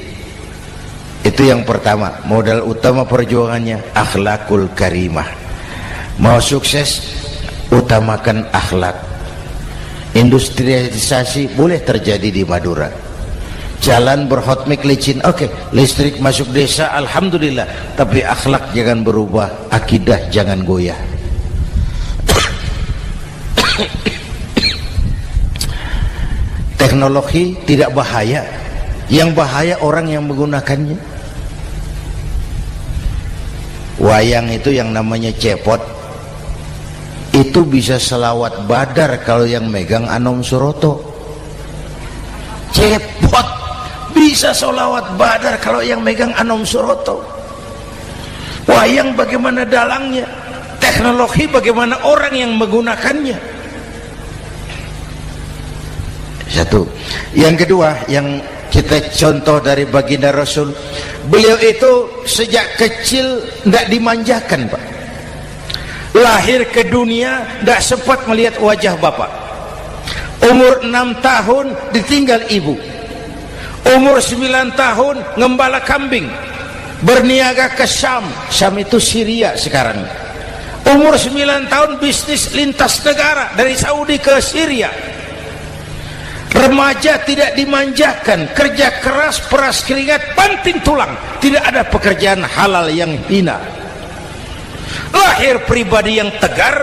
itu yang pertama, modal utama perjuangannya akhlakul karimah. Mau sukses, utamakan akhlak. Industrialisasi boleh terjadi di Madura, jalan berhotmik licin, oke, listrik masuk desa, alhamdulillah, tapi akhlak jangan berubah, akidah jangan goyah. Teknologi tidak bahaya, yang bahaya orang yang menggunakannya. Wayang itu yang namanya cepot, itu bisa selawat badar kalau yang megang Anom Suroto. Cepot bisa selawat badar kalau yang megang Anom Suroto. Wayang bagaimana dalangnya, teknologi bagaimana orang yang menggunakannya. Satu. Yang kedua, yang kita contoh dari baginda Rasul, beliau itu sejak kecil tidak dimanjakan, Pak. Lahir ke dunia tidak sempat melihat wajah bapak. Umur 6 tahun ditinggal ibu. Umur 9 tahun ngembala kambing, berniaga ke Syam. Syam itu Syria sekarang. Umur 9 tahun bisnis lintas negara dari Saudi ke Syria. Remaja tidak dimanjakan, kerja keras, peras keringat, banting tulang. Tidak ada pekerjaan halal yang hina. Lahir pribadi yang tegar,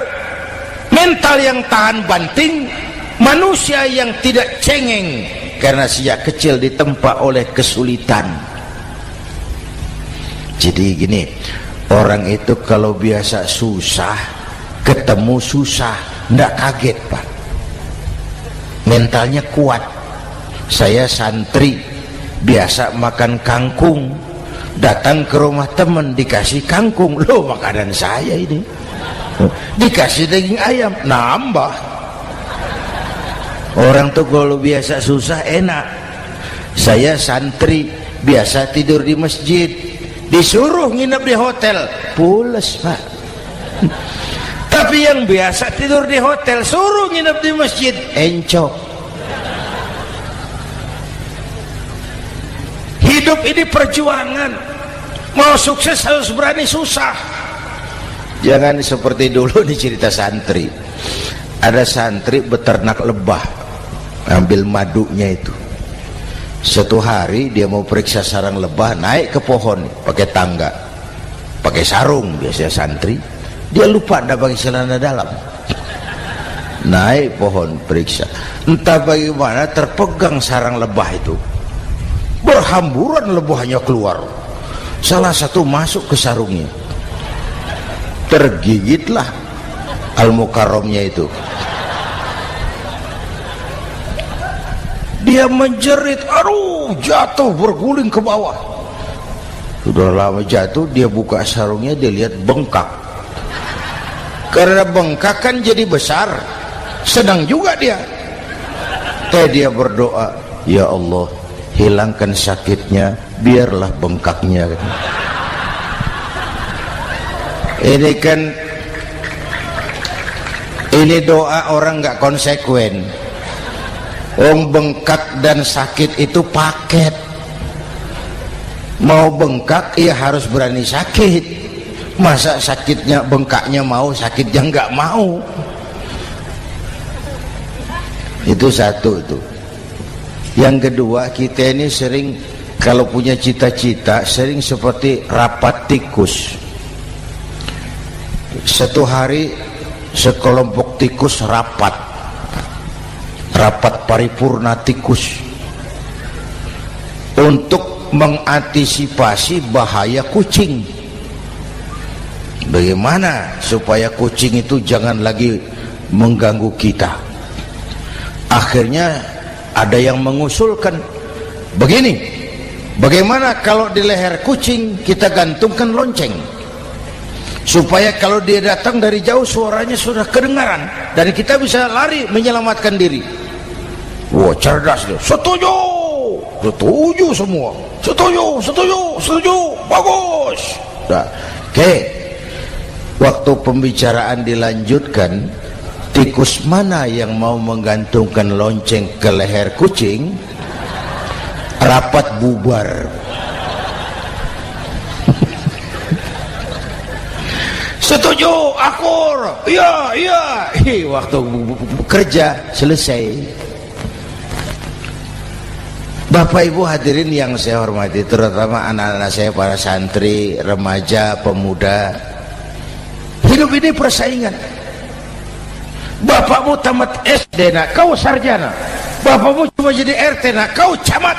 mental yang tahan banting, manusia yang tidak cengeng karena sejak kecil ditempa oleh kesulitan. Jadi gini, orang itu kalau biasa susah, ketemu susah, ndak kaget, Pak. Mentalnya kuat. Saya santri biasa makan kangkung, datang ke rumah teman dikasih kangkung, loh makanan saya ini, dikasih daging ayam, nambah. Orang tuh kalau biasa susah enak. Saya santri biasa tidur di masjid, disuruh nginep di hotel, pules, Pak. Tapi yang biasa tidur di hotel suruh nginep di masjid, encok. Hidup ini perjuangan. Mau sukses harus berani susah. Jangan seperti dulu di cerita santri. Ada santri beternak lebah, ambil madunya itu. Satu hari dia mau periksa sarang lebah, naik ke pohon pakai tangga, pakai sarung biasanya santri. Dia lupa ada pakai celana dalam. Naik pohon periksa, entah bagaimana terpegang sarang lebah itu. Berhamburan lebahnya keluar. Salah satu masuk ke sarungnya. Tergigitlah Al-Mukarramnya itu. Dia menjerit, aduh, jatuh berguling ke bawah. Sudah lama jatuh, dia buka sarungnya, dia lihat bengkak. Karena bengkak kan jadi besar, senang juga dia. Dia berdoa, ya Allah, hilangkan sakitnya, biarlah bengkaknya. Ini kan, ini doa orang nggak konsekuen. Bengkak dan sakit itu paket. Mau bengkak ya harus berani sakit. Masa sakitnya bengkaknya mau, sakitnya nggak mau. Itu satu itu. Yang kedua, kita ini sering kalau punya cita-cita sering seperti rapat tikus. Satu hari sekelompok tikus rapat paripurna tikus untuk mengantisipasi bahaya kucing. Bagaimana supaya kucing itu jangan lagi mengganggu kita? Akhirnya ada yang mengusulkan begini, bagaimana kalau di leher kucing kita gantungkan lonceng, supaya kalau dia datang dari jauh suaranya sudah kedengaran dan kita bisa lari menyelamatkan diri. Wah, cerdas dia. Setuju, setuju semua. Setuju, bagus. Nah, oke. Waktu pembicaraan dilanjutkan, tikus mana yang mau menggantungkan lonceng ke leher kucing? Rapat bubar. Setuju, akur. Iya. Waktu kerja selesai. Bapak Ibu hadirin yang saya hormati, terutama anak-anak saya, para santri, remaja, pemuda. Hidup ini persaingan. Bapakmu tamat SD, nak, kau sarjana. Bapakmu cuma jadi RT, nak, kau camat.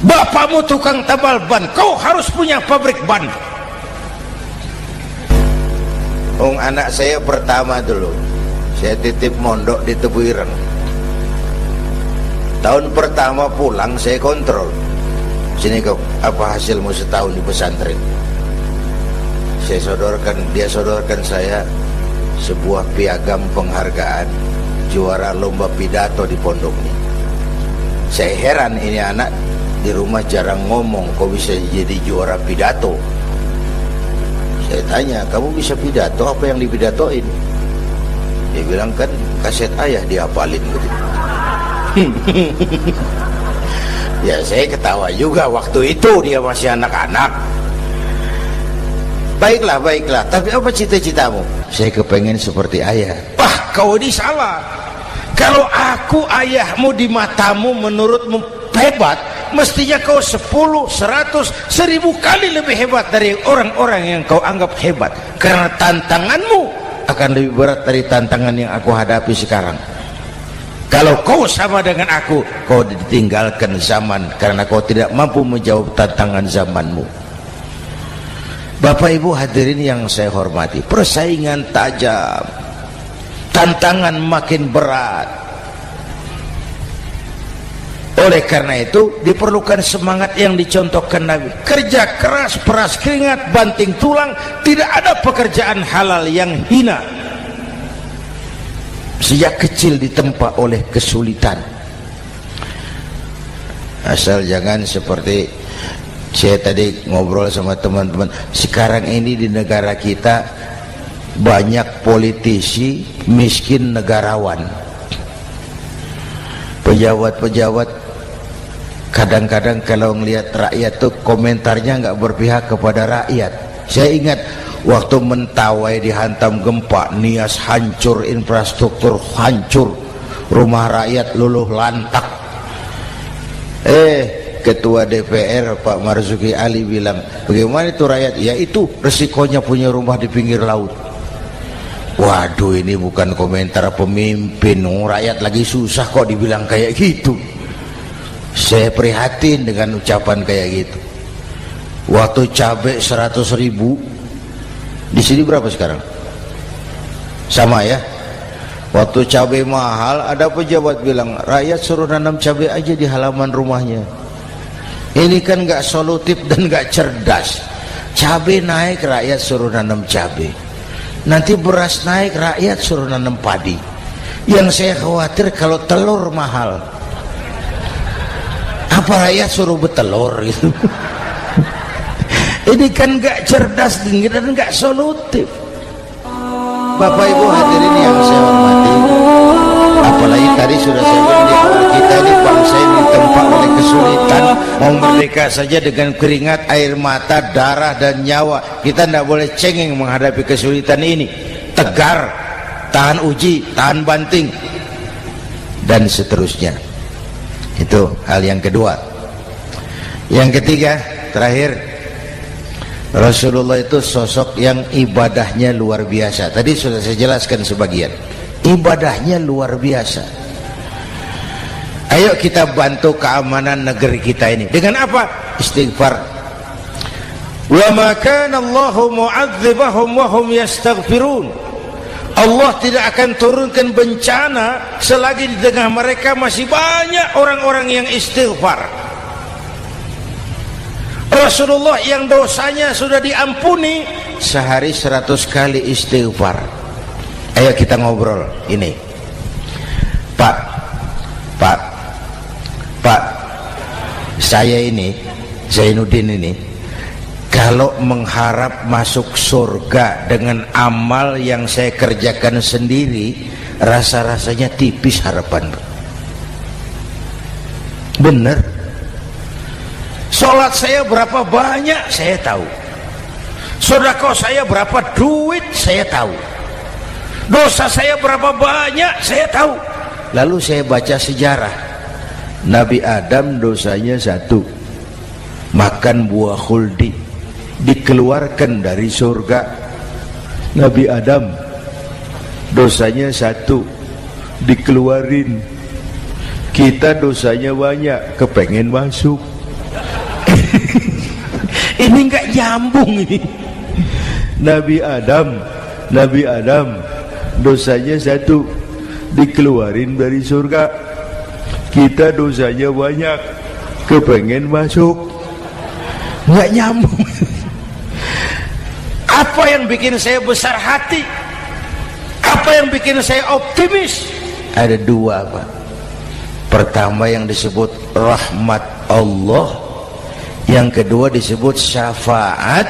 Bapakmu tukang tambal ban, kau harus punya pabrik ban. Anak saya pertama dulu, saya titip mondok di Tebu Ireng. Tahun pertama pulang saya kontrol, sini kau, apa hasilmu setahun di pesantren? dia sodorkan saya sebuah piagam penghargaan juara lomba pidato di pondoknya. Saya heran, ini anak di rumah jarang ngomong, kok bisa jadi juara pidato? Saya tanya, kamu bisa pidato, apa yang dipidatoin? Dia bilang, kan kaset ayah dihafalin gitu. Ya saya ketawa juga, waktu itu dia masih anak-anak. Baiklah, tapi apa cita-citamu? Saya kepengen seperti ayah. Wah, kau ini salah. Kalau aku ayahmu di matamu menurutmu hebat, mestinya kau 10, 100, 1000 kali lebih hebat dari orang-orang yang kau anggap hebat. Karena tantanganmu akan lebih berat dari tantangan yang aku hadapi sekarang. Kalau kau sama dengan aku, kau ditinggalkan zaman karena kau tidak mampu menjawab tantangan zamanmu. Bapak Ibu hadirin yang saya hormati, persaingan tajam, tantangan makin berat. Oleh karena itu diperlukan semangat yang dicontohkan Nabi. Kerja keras, peras keringat, banting tulang. Tidak ada pekerjaan halal yang hina. Sejak kecil ditempa oleh kesulitan. Asal jangan seperti saya tadi ngobrol sama teman-teman, sekarang ini di negara kita banyak politisi miskin negarawan. Pejabat-pejabat kadang-kadang kalau ngelihat rakyat tuh komentarnya nggak berpihak kepada rakyat. Saya ingat waktu Mentawai dihantam gempa, Nias hancur, infrastruktur hancur, rumah rakyat luluh lantak. Ketua DPR Pak Marzuki Ali bilang, bagaimana itu rakyat? Ya itu resikonya punya rumah di pinggir laut. Waduh, ini bukan komentar pemimpin, rakyat lagi susah kok dibilang kayak gitu. Saya prihatin dengan ucapan kayak gitu. Waktu cabai 100.000, di sini berapa sekarang? Sama ya. Waktu cabai mahal, ada pejabat bilang, rakyat suruh nanam cabai aja di halaman rumahnya. Ini kan nggak solutif dan nggak cerdas. Cabai naik, rakyat suruh nanam cabai. Nanti beras naik, rakyat suruh nanam padi. Yang saya khawatir kalau telur mahal, apa rakyat suruh betelur gitu? Ini kan nggak cerdas dan nggak solutif. Bapak Ibu hadirin yang saya hormati, apalagi tadi sudah saya bilang di awal, kita ini bangsa yang ditempa oleh kesulitan. Mau merdeka saja dengan keringat, air mata, darah dan nyawa. Kita tidak boleh cengeng menghadapi kesulitan ini. Tegar, tahan uji, tahan banting, dan seterusnya. Itu hal yang kedua. Yang ketiga, terakhir, Rasulullah itu sosok yang ibadahnya luar biasa. Tadi sudah saya jelaskan sebagian. Ibadahnya luar biasa. Ayo kita bantu keamanan negeri kita ini. Dengan apa? Istighfar. Wa ma kana Allahu mu'adzibahum wa hum yastaghfirun. Allah tidak akan turunkan bencana selagi di tengah mereka masih banyak orang-orang yang istighfar. Rasulullah yang dosanya sudah diampuni sehari 100 kali istighfar. Ayo kita ngobrol ini. Pak, saya ini Zainuddin ini kalau mengharap masuk surga dengan amal yang saya kerjakan sendiri, rasa-rasanya tipis harapan. Bener. Sholat saya berapa banyak saya tahu, sedekah saya berapa duit saya tahu, dosa saya berapa banyak saya tahu. Lalu saya baca sejarah, Nabi Adam dosanya 1, makan buah khuldi, dikeluarkan dari surga. Nabi Adam dosanya 1, dikeluarin. Kita dosanya banyak, kepengen masuk. Ini nggak nyambung ini. Nabi Adam dosanya 1, dikeluarin dari surga. Kita dosanya banyak, kepengen masuk. Nggak nyambung. Apa yang bikin saya besar hati? Apa yang bikin saya optimis? Ada dua, Pak. Pertama yang disebut rahmat Allah, yang kedua disebut syafaat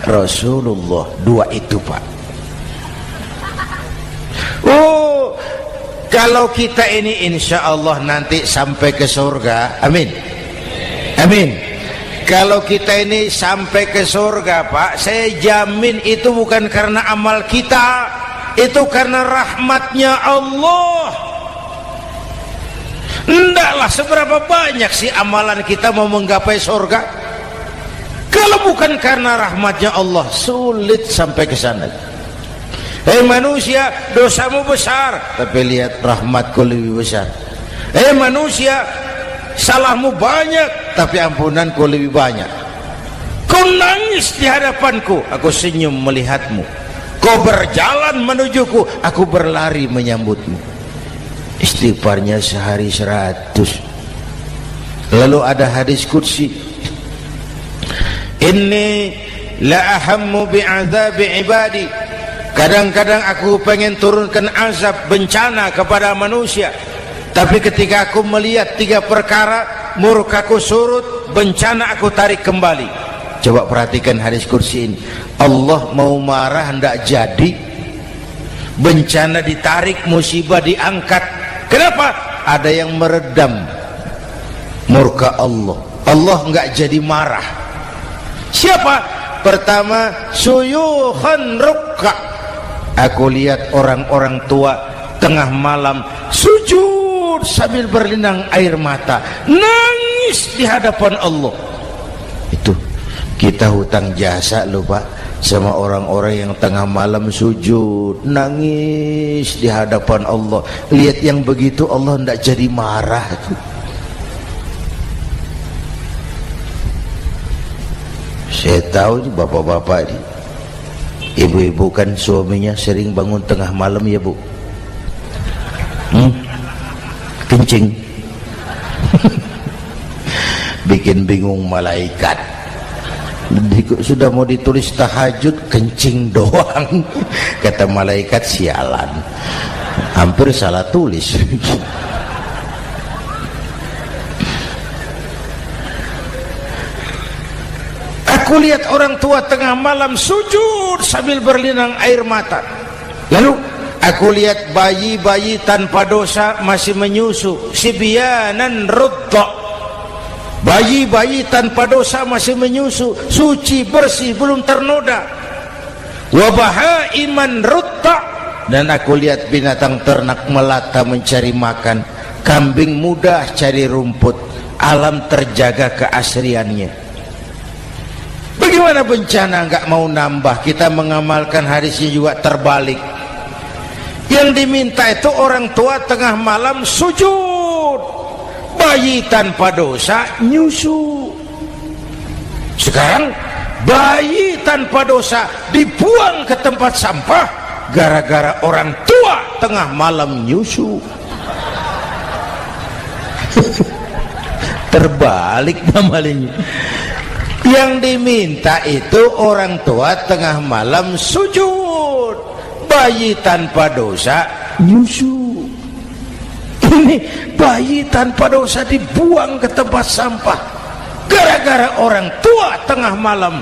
Rasulullah. Dua itu, Pak. Oh, kalau kita ini insya Allah nanti sampai ke surga, amin, amin. Kalau kita ini sampai ke surga, Pak, saya jamin itu bukan karena amal kita, itu karena rahmatnya Allah. Ndaklah seberapa banyak sih amalan kita mau menggapai surga. Kalau bukan karena rahmatnya Allah, sulit sampai ke sana. Hei manusia, dosamu besar, tapi lihat rahmatku lebih besar. Hei manusia, salahmu banyak, tapi ampunanku lebih banyak. Kau nangis di hadapanku, aku senyum melihatmu. Kau berjalan menujuku, aku berlari menyambutmu. Istighfarnya sehari 100. Lalu ada hadis qudsi, inni la ahammu bi'adzabi ibadi. Kadang-kadang aku pengen turunkan azab, bencana kepada manusia, tapi ketika aku melihat 3 perkara, murkaku surut, bencana aku tarik kembali. Coba perhatikan hadis kursi ini. Allah mau marah hendak jadi, bencana ditarik, musibah diangkat. Kenapa? Ada yang meredam murka Allah. Allah enggak jadi marah. Siapa? Pertama, suyukhan rukka. Aku lihat orang-orang tua tengah malam sujud sambil berlinang air mata, nangis di hadapan Allah. Itu kita hutang jasa loh, Pak, sama orang-orang yang tengah malam sujud nangis di hadapan Allah. Lihat yang begitu Allah tidak jadi marah. Saya tahu bapak-bapak ini, ibu-ibu kan suaminya sering bangun tengah malam ya, Bu. Kencing. Bikin bingung malaikat. Sudah mau ditulis tahajud, kencing doang. Kata malaikat, sialan, hampir salah tulis. Aku lihat orang tua tengah malam sujud sambil berlinang air mata. Lalu aku lihat bayi-bayi tanpa dosa masih menyusu, sibyanan rudda. Bayi-bayi tanpa dosa masih menyusu, suci bersih, belum ternoda. Wa bahaiman rudda. Dan aku lihat binatang ternak melata mencari makan, kambing mudah cari rumput, alam terjaga keasriannya. Bagaimana bencana enggak mau nambah? Kita mengamalkan hadisnya juga terbalik. Yang diminta itu orang tua tengah malam sujud, bayi tanpa dosa nyusu. Sekarang bayi tanpa dosa dibuang ke tempat sampah gara-gara orang tua tengah malam nyusu. Terbalik namanya. Yang diminta itu orang tua tengah malam sujud, bayi tanpa dosa nyusu. Ini bayi tanpa dosa dibuang ke tempat sampah gara-gara orang tua tengah malam.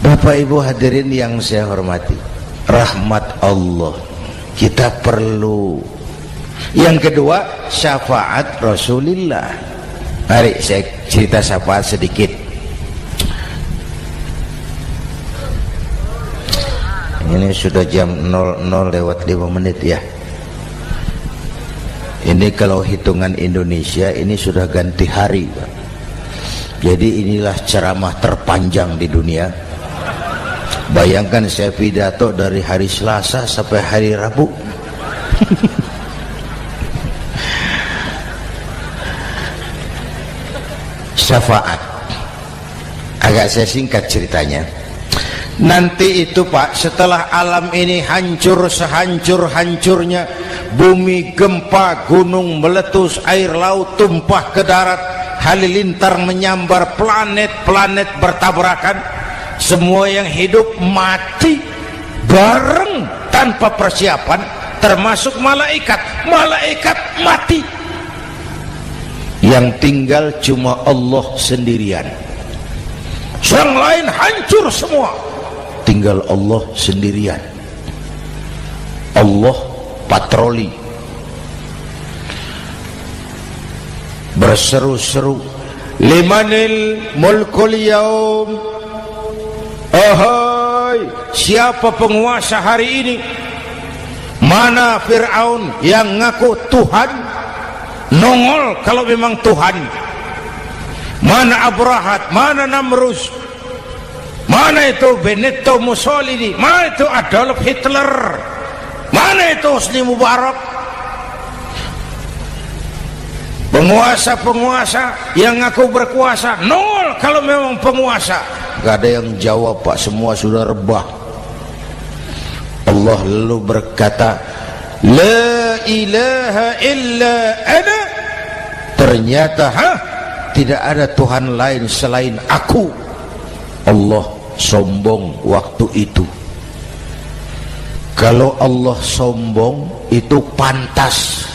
Bapak Ibu hadirin yang saya hormati, rahmat Allah kita perlu. Yang kedua, syafaat Rasulullah. Mari saya cerita syafaat sedikit. Ini sudah jam 00:05 ya. Ini kalau hitungan Indonesia ini sudah ganti hari, Pak. Jadi inilah ceramah terpanjang di dunia. Bayangkan saya pidato dari hari Selasa sampai hari Rabu. Syafaat agak saya singkat ceritanya. Nanti itu, Pak, setelah alam ini hancur sehancur-hancurnya, bumi gempa, gunung meletus, air laut tumpah ke darat, halilintar menyambar, planet-planet bertabrakan, semua yang hidup mati bareng tanpa persiapan, termasuk malaikat mati. Yang tinggal cuma Allah sendirian, yang lain hancur semua, tinggal Allah sendirian. Allah patroli berseru-seru, limanil mulkul yaum, ahai, siapa penguasa hari ini? Mana Fir'aun yang ngaku Tuhan, nongol kalau memang Tuhan? Mana Abrahat, mana Namrus, mana itu Benito Mussolini, mana itu Adolf Hitler, mana itu Hosni Mubarak? Penguasa-penguasa yang ngaku berkuasa, nol kalau memang penguasa. Gak ada yang jawab, Pak, semua sudah rebah. Allah lalu berkata, la ilaha illa ana. Ternyata tidak ada Tuhan lain selain aku. Allah sombong waktu itu. Kalau Allah sombong itu pantas.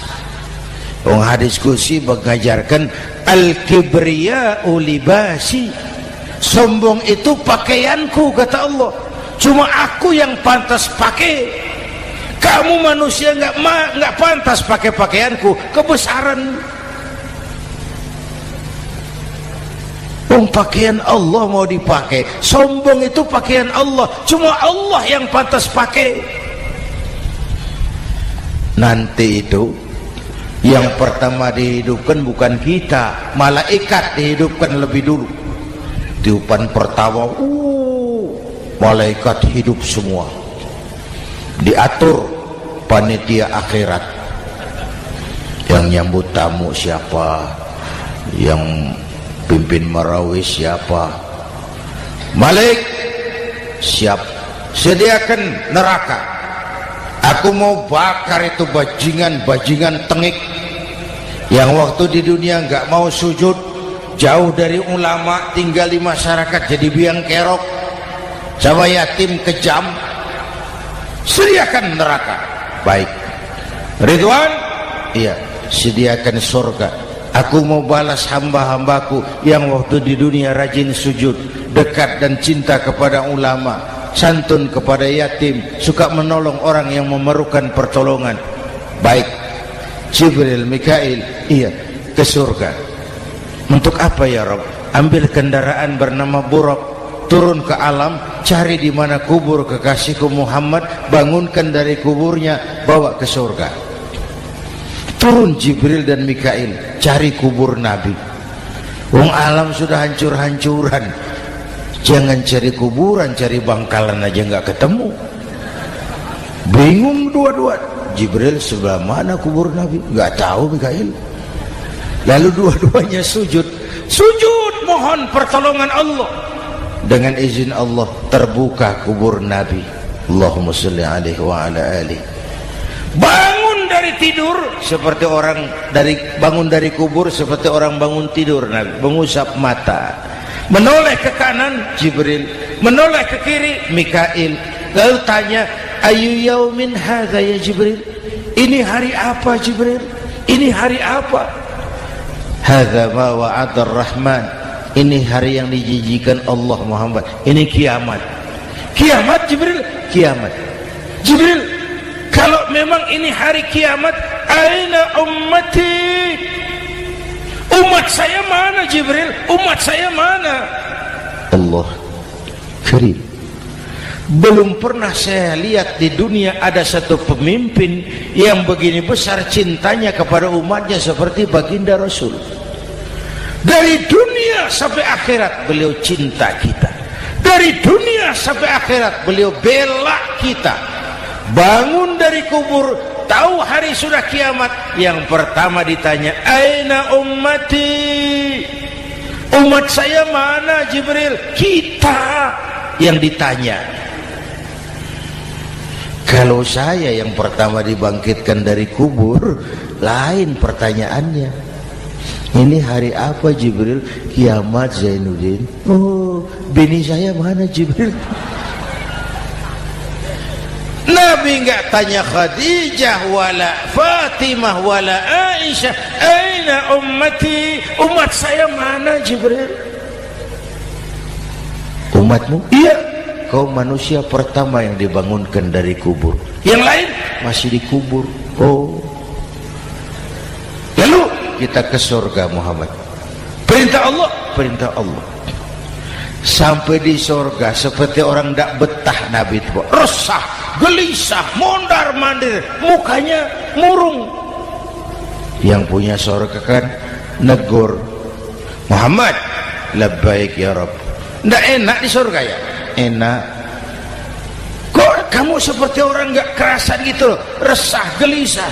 Hadis qudsi mengajarkan al-kibriya'u libasi, sombong itu pakaianku, kata Allah. Cuma aku yang pantas pakai. Kamu manusia nggak pantas pakai pakaianku, kebesaran. Pakaian Allah mau dipakai, sombong itu pakaian Allah, cuma Allah yang pantas pakai. Nanti itu yang pertama dihidupkan bukan kita, malaikat dihidupkan lebih dulu. Tiupan pertama, malaikat hidup semua, diatur panitia akhirat. Yang nyambut tamu siapa, yang pimpin marawis siapa, Malik siap, sediakan neraka. Aku mau bakar itu bajingan tengik yang waktu di dunia nggak mau sujud, jauh dari ulama, tinggal di masyarakat jadi biang kerok, sama yatim kejam. Sediakan neraka. Baik, Ridwan, iya, sediakan surga. Aku mau balas hamba-hambaku yang waktu di dunia rajin sujud, dekat dan cinta kepada ulama, santun kepada yatim, suka menolong orang yang memerlukan pertolongan. Baik, Jibril, Mikail, iya, ke surga. Untuk apa ya Rabb? Ambil kendaraan bernama Buraq, turun ke alam, cari di mana kubur kekasihku Muhammad, bangunkan dari kuburnya, bawa ke surga. Turun Jibril dan Mikail, cari kubur Nabi. Wong alam sudah hancur-hancuran, jangan cari kuburan, cari bangkalan aja nggak ketemu. Bingung dua-dua. Jibril sebelah mana kubur Nabi? Nggak tahu Mikail. Lalu dua-duanya sujud mohon pertolongan Allah. Dengan izin Allah terbuka kubur Nabi. Allahumma sholli alaihi wa ala alihi. Bangun dari tidur seperti orang bangun dari kubur seperti orang bangun tidur. Nabi mengusap mata, menoleh ke kanan Jibril, menoleh ke kiri Mikail. Lalu tanya, ayu yaumin hadza ya Jibril? Ini hari apa Jibril? Ini hari apa? Hadza ma wa'ada ar-Rahman. Ini hari yang dijanjikan Allah Muhammad. Ini kiamat. Kiamat Jibril? Kiamat. Jibril, kalau memang ini hari kiamat, aina ummati? Umat saya mana Jibril? Umat saya mana? Allah karim. Belum pernah saya lihat di dunia ada satu pemimpin yang begini besar cintanya kepada umatnya seperti baginda Rasul. Dari dunia sampai akhirat beliau cinta kita. Dari dunia sampai akhirat beliau bela kita. Bangun dari kubur, tahu hari sudah kiamat, yang pertama ditanya, aina ummati? Umat saya mana Jibril? Kita yang ditanya. Kalau saya yang pertama dibangkitkan dari kubur, lain pertanyaannya. Ini hari apa Jibril? Kiamat Zainuddin. Oh, bini saya mana Jibril? Nabi enggak tanya Khadijah wala Fatimah wala Aisyah, aina ummati, umat saya mana Jibril? Umatmu? Iya. Kau manusia pertama yang dibangunkan dari kubur. Yang lain masih dikubur. Oh. Lalu kita ke surga Muhammad. Perintah Allah, perintah Allah. Sampai di surga seperti orang tidak betah Nabi itu, resah, gelisah, mondar-mandir, mukanya murung. Yang punya surga kan negur, Muhammad, labbaik ya Rabb. Tidak enak di surga ya? Enak. Kok kamu seperti orang nggak kerasan gitu loh, resah, gelisah.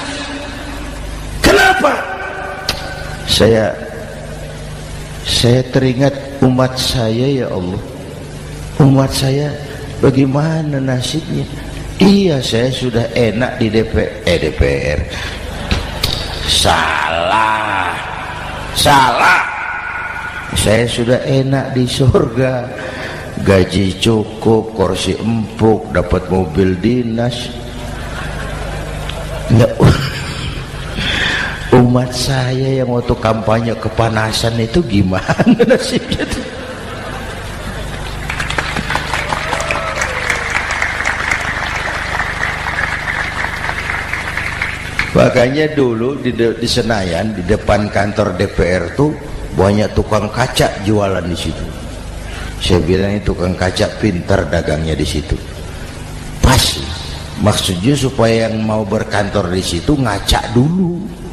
Kenapa? Saya teringat umat saya ya Allah. Umat saya bagaimana nasibnya? Iya, saya sudah enak di DPR. Salah. Saya sudah enak di surga, gaji cukup, kursi empuk, dapat mobil dinas. Nggak. Umat saya yang waktu kampanye kepanasan itu gimana nasibnya tuh? Makanya dulu di Senayan, di depan kantor DPR tuh banyak tukang kaca jualan di situ. Saya bilang ini tukang kaca pintar dagangnya di situ. Pas, maksudnya supaya yang mau berkantor di situ ngaca dulu.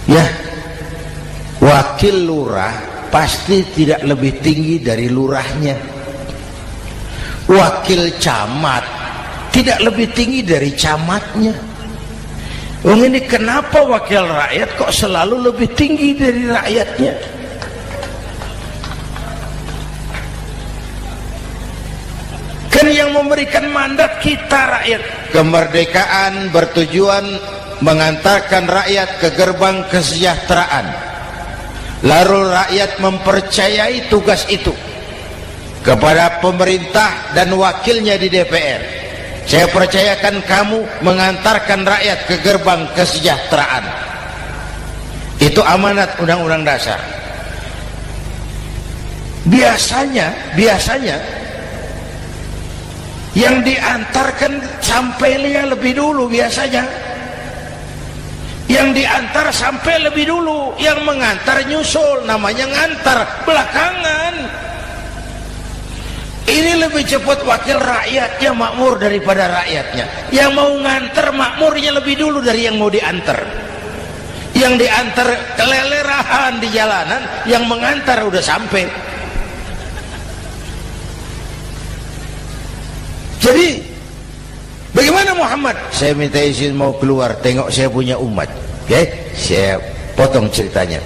Ya, wakil lurah pasti tidak lebih tinggi dari lurahnya. Wakil camat tidak lebih tinggi dari camatnya. Ini kenapa wakil rakyat kok selalu lebih tinggi dari rakyatnya? Kan yang memberikan mandat kita rakyat. Kemerdekaan bertujuan mengantarkan rakyat ke gerbang kesejahteraan. Lalu rakyat mempercayai tugas itu kepada pemerintah dan wakilnya di DPR. Saya percayakan kamu mengantarkan rakyat ke gerbang kesejahteraan. Itu amanat Undang-Undang Dasar. Biasanya yang diantarkan sampainya lebih dulu biasanya. Yang diantar sampai lebih dulu, yang mengantar nyusul, namanya ngantar belakangan. Ini lebih cepat wakil rakyatnya makmur daripada rakyatnya. Yang mau ngantar makmurnya lebih dulu dari yang mau diantar. Yang diantar kelelerahan di jalanan, yang mengantar udah sampai. Jadi bagaimana Muhammad? Saya minta izin mau keluar, tengok saya punya umat. Oke, saya potong ceritanya.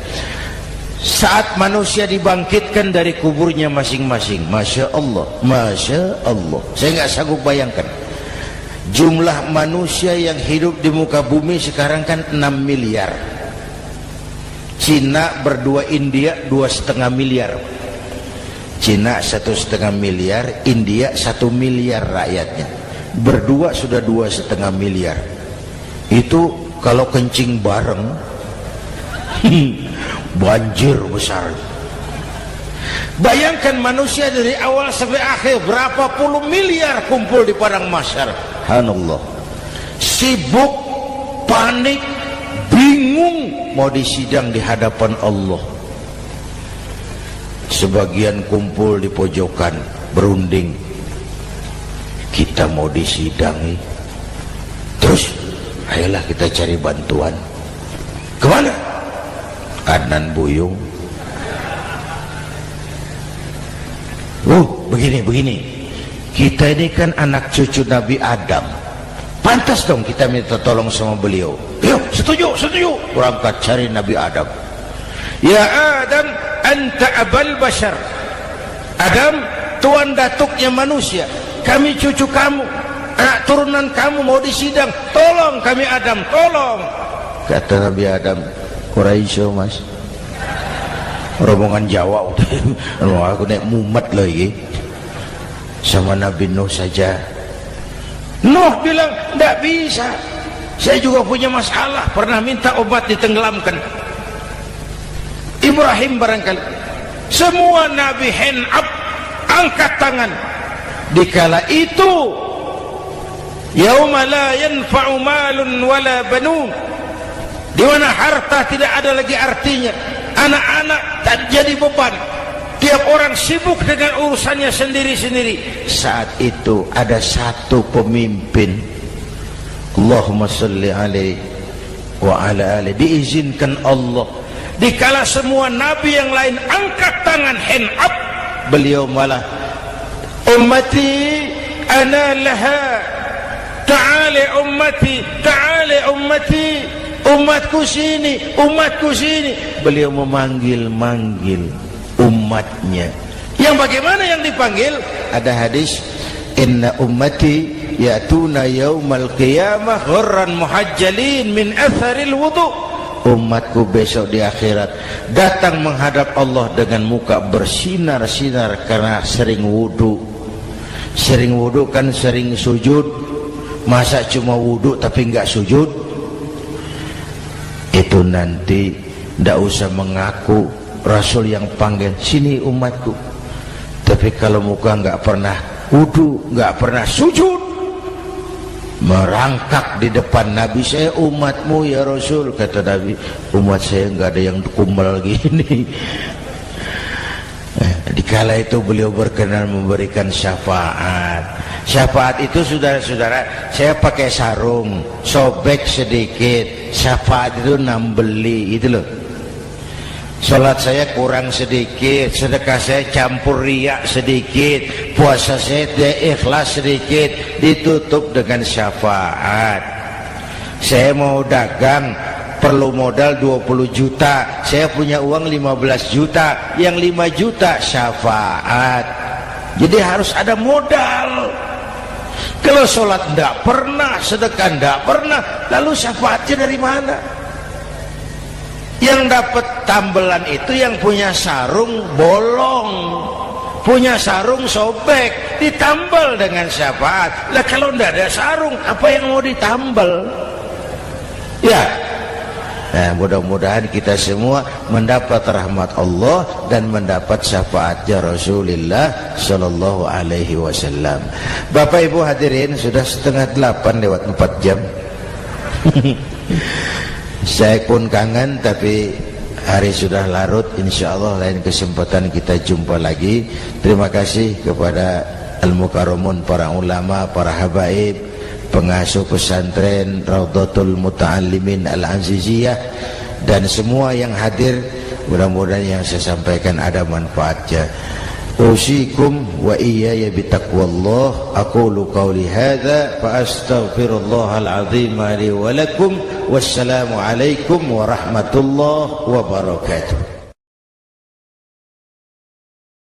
Saat manusia dibangkitkan dari kuburnya masing-masing, Masya Allah, Masya Allah, saya nggak sanggup bayangkan jumlah manusia yang hidup di muka bumi sekarang kan 6 miliar. Cina berdua, India 2,5 miliar. Cina 1,5 miliar, India 1 miliar rakyatnya. Berdua sudah 2,5 miliar. Itu kalau kencing bareng banjir besar. Bayangkan manusia dari awal sampai akhir berapa puluh miliar kumpul di padang mahsyar. Subhanallah. Sibuk, panik, bingung mau disidang di hadapan Allah. Sebagian kumpul di pojokan berunding, kita mau disidangi. Terus ayolah kita cari bantuan. Kemana? Adnan Buyung. Begini. Kita ini kan anak cucu Nabi Adam. Pantas dong kita minta tolong sama beliau. Yuk, setuju. Berangkat cari Nabi Adam. Ya Adam, anta abal bashar. Adam, tuan datuknya manusia. Kami cucu kamu, anak turunan kamu mau disidang. Tolong kami Adam, tolong. Kata Nabi Adam, Quraisy mas, rombongan Jawa aku naik mumet lagi sama Nabi Nuh saja. Nuh bilang tidak bisa, saya juga punya masalah, pernah minta obat ditenggelamkan. Ibrahim barangkali, semua Nabi hand up, angkat tangan. Dikala itu yauma la yanfa'u malun wala banun, di mana harta tidak ada lagi artinya, anak-anak tak jadi beban, tiap orang sibuk dengan urusannya sendiri-sendiri. Saat itu ada satu pemimpin, Allahumma salli alaihi wa ala alihi, diizinkan Allah. Dikala semua nabi yang lain angkat tangan hand up, beliau malah ummati ana laha, ta'ali ummati, ta'ali ummati, umatku sini, umatku sini. Beliau memanggil-manggil umatnya. Yang bagaimana yang dipanggil? Ada hadis, inna ummati ya'tuna yaumal qiyamah ghurran muhajjalin min atharil wudu. Umatku besok di akhirat datang menghadap Allah dengan muka bersinar-sinar karena sering wudu. Sering wudu kan sering sujud. Masa cuma wudu tapi enggak sujud? Itu nanti enggak usah mengaku Rasul yang panggil, sini umatku. Tapi kalau muka enggak pernah wudu, enggak pernah sujud, merangkak di depan Nabi, saya umatmu ya Rasul. Kata Nabi, umat saya enggak ada yang kumbal gini. Dikala itu beliau berkenan memberikan syafaat. Syafaat itu saudara-saudara, saya pakai sarung, sobek sedikit, syafaat itu nambeli itu loh. Salat saya kurang sedikit, sedekah saya campur riak sedikit, puasa saya tidak ikhlas sedikit, ditutup dengan syafaat. Saya mau dagang, perlu modal 20 juta, saya punya uang 15 juta, yang 5 juta syafaat. Jadi harus ada modal. Kalau sholat tidak pernah, sedekah tidak pernah, lalu syafaatnya dari mana? Yang dapat tambelan itu yang punya sarung bolong, punya sarung sobek, ditambal dengan syafaat. Lah kalau tidak ada sarung, apa yang mau ditambal? Ya. Nah, mudah-mudahan kita semua mendapat rahmat Allah dan mendapat syafaatnya Rasulullah Sallallahu Alaihi Wasallam. Bapak Ibu hadirin, sudah 7:30 lewat 4 jam. Saya pun kangen, tapi hari sudah larut. Insya Allah lain kesempatan kita jumpa lagi. Terima kasih kepada Al-Mukarramun, para ulama, para habaib, pengasuh pesantren Raudhatul Muta'allimin Al-Aziziyah, dan semua yang hadir. Mudah-mudahan yang saya sampaikan ada manfaatnya. Usikum wa iyaya bitaqwallah. Aqulu qawli hadza fa astaghfirullahal azim li wa lakum. Wassalamu alaikum warahmatullahi wabarakatuh.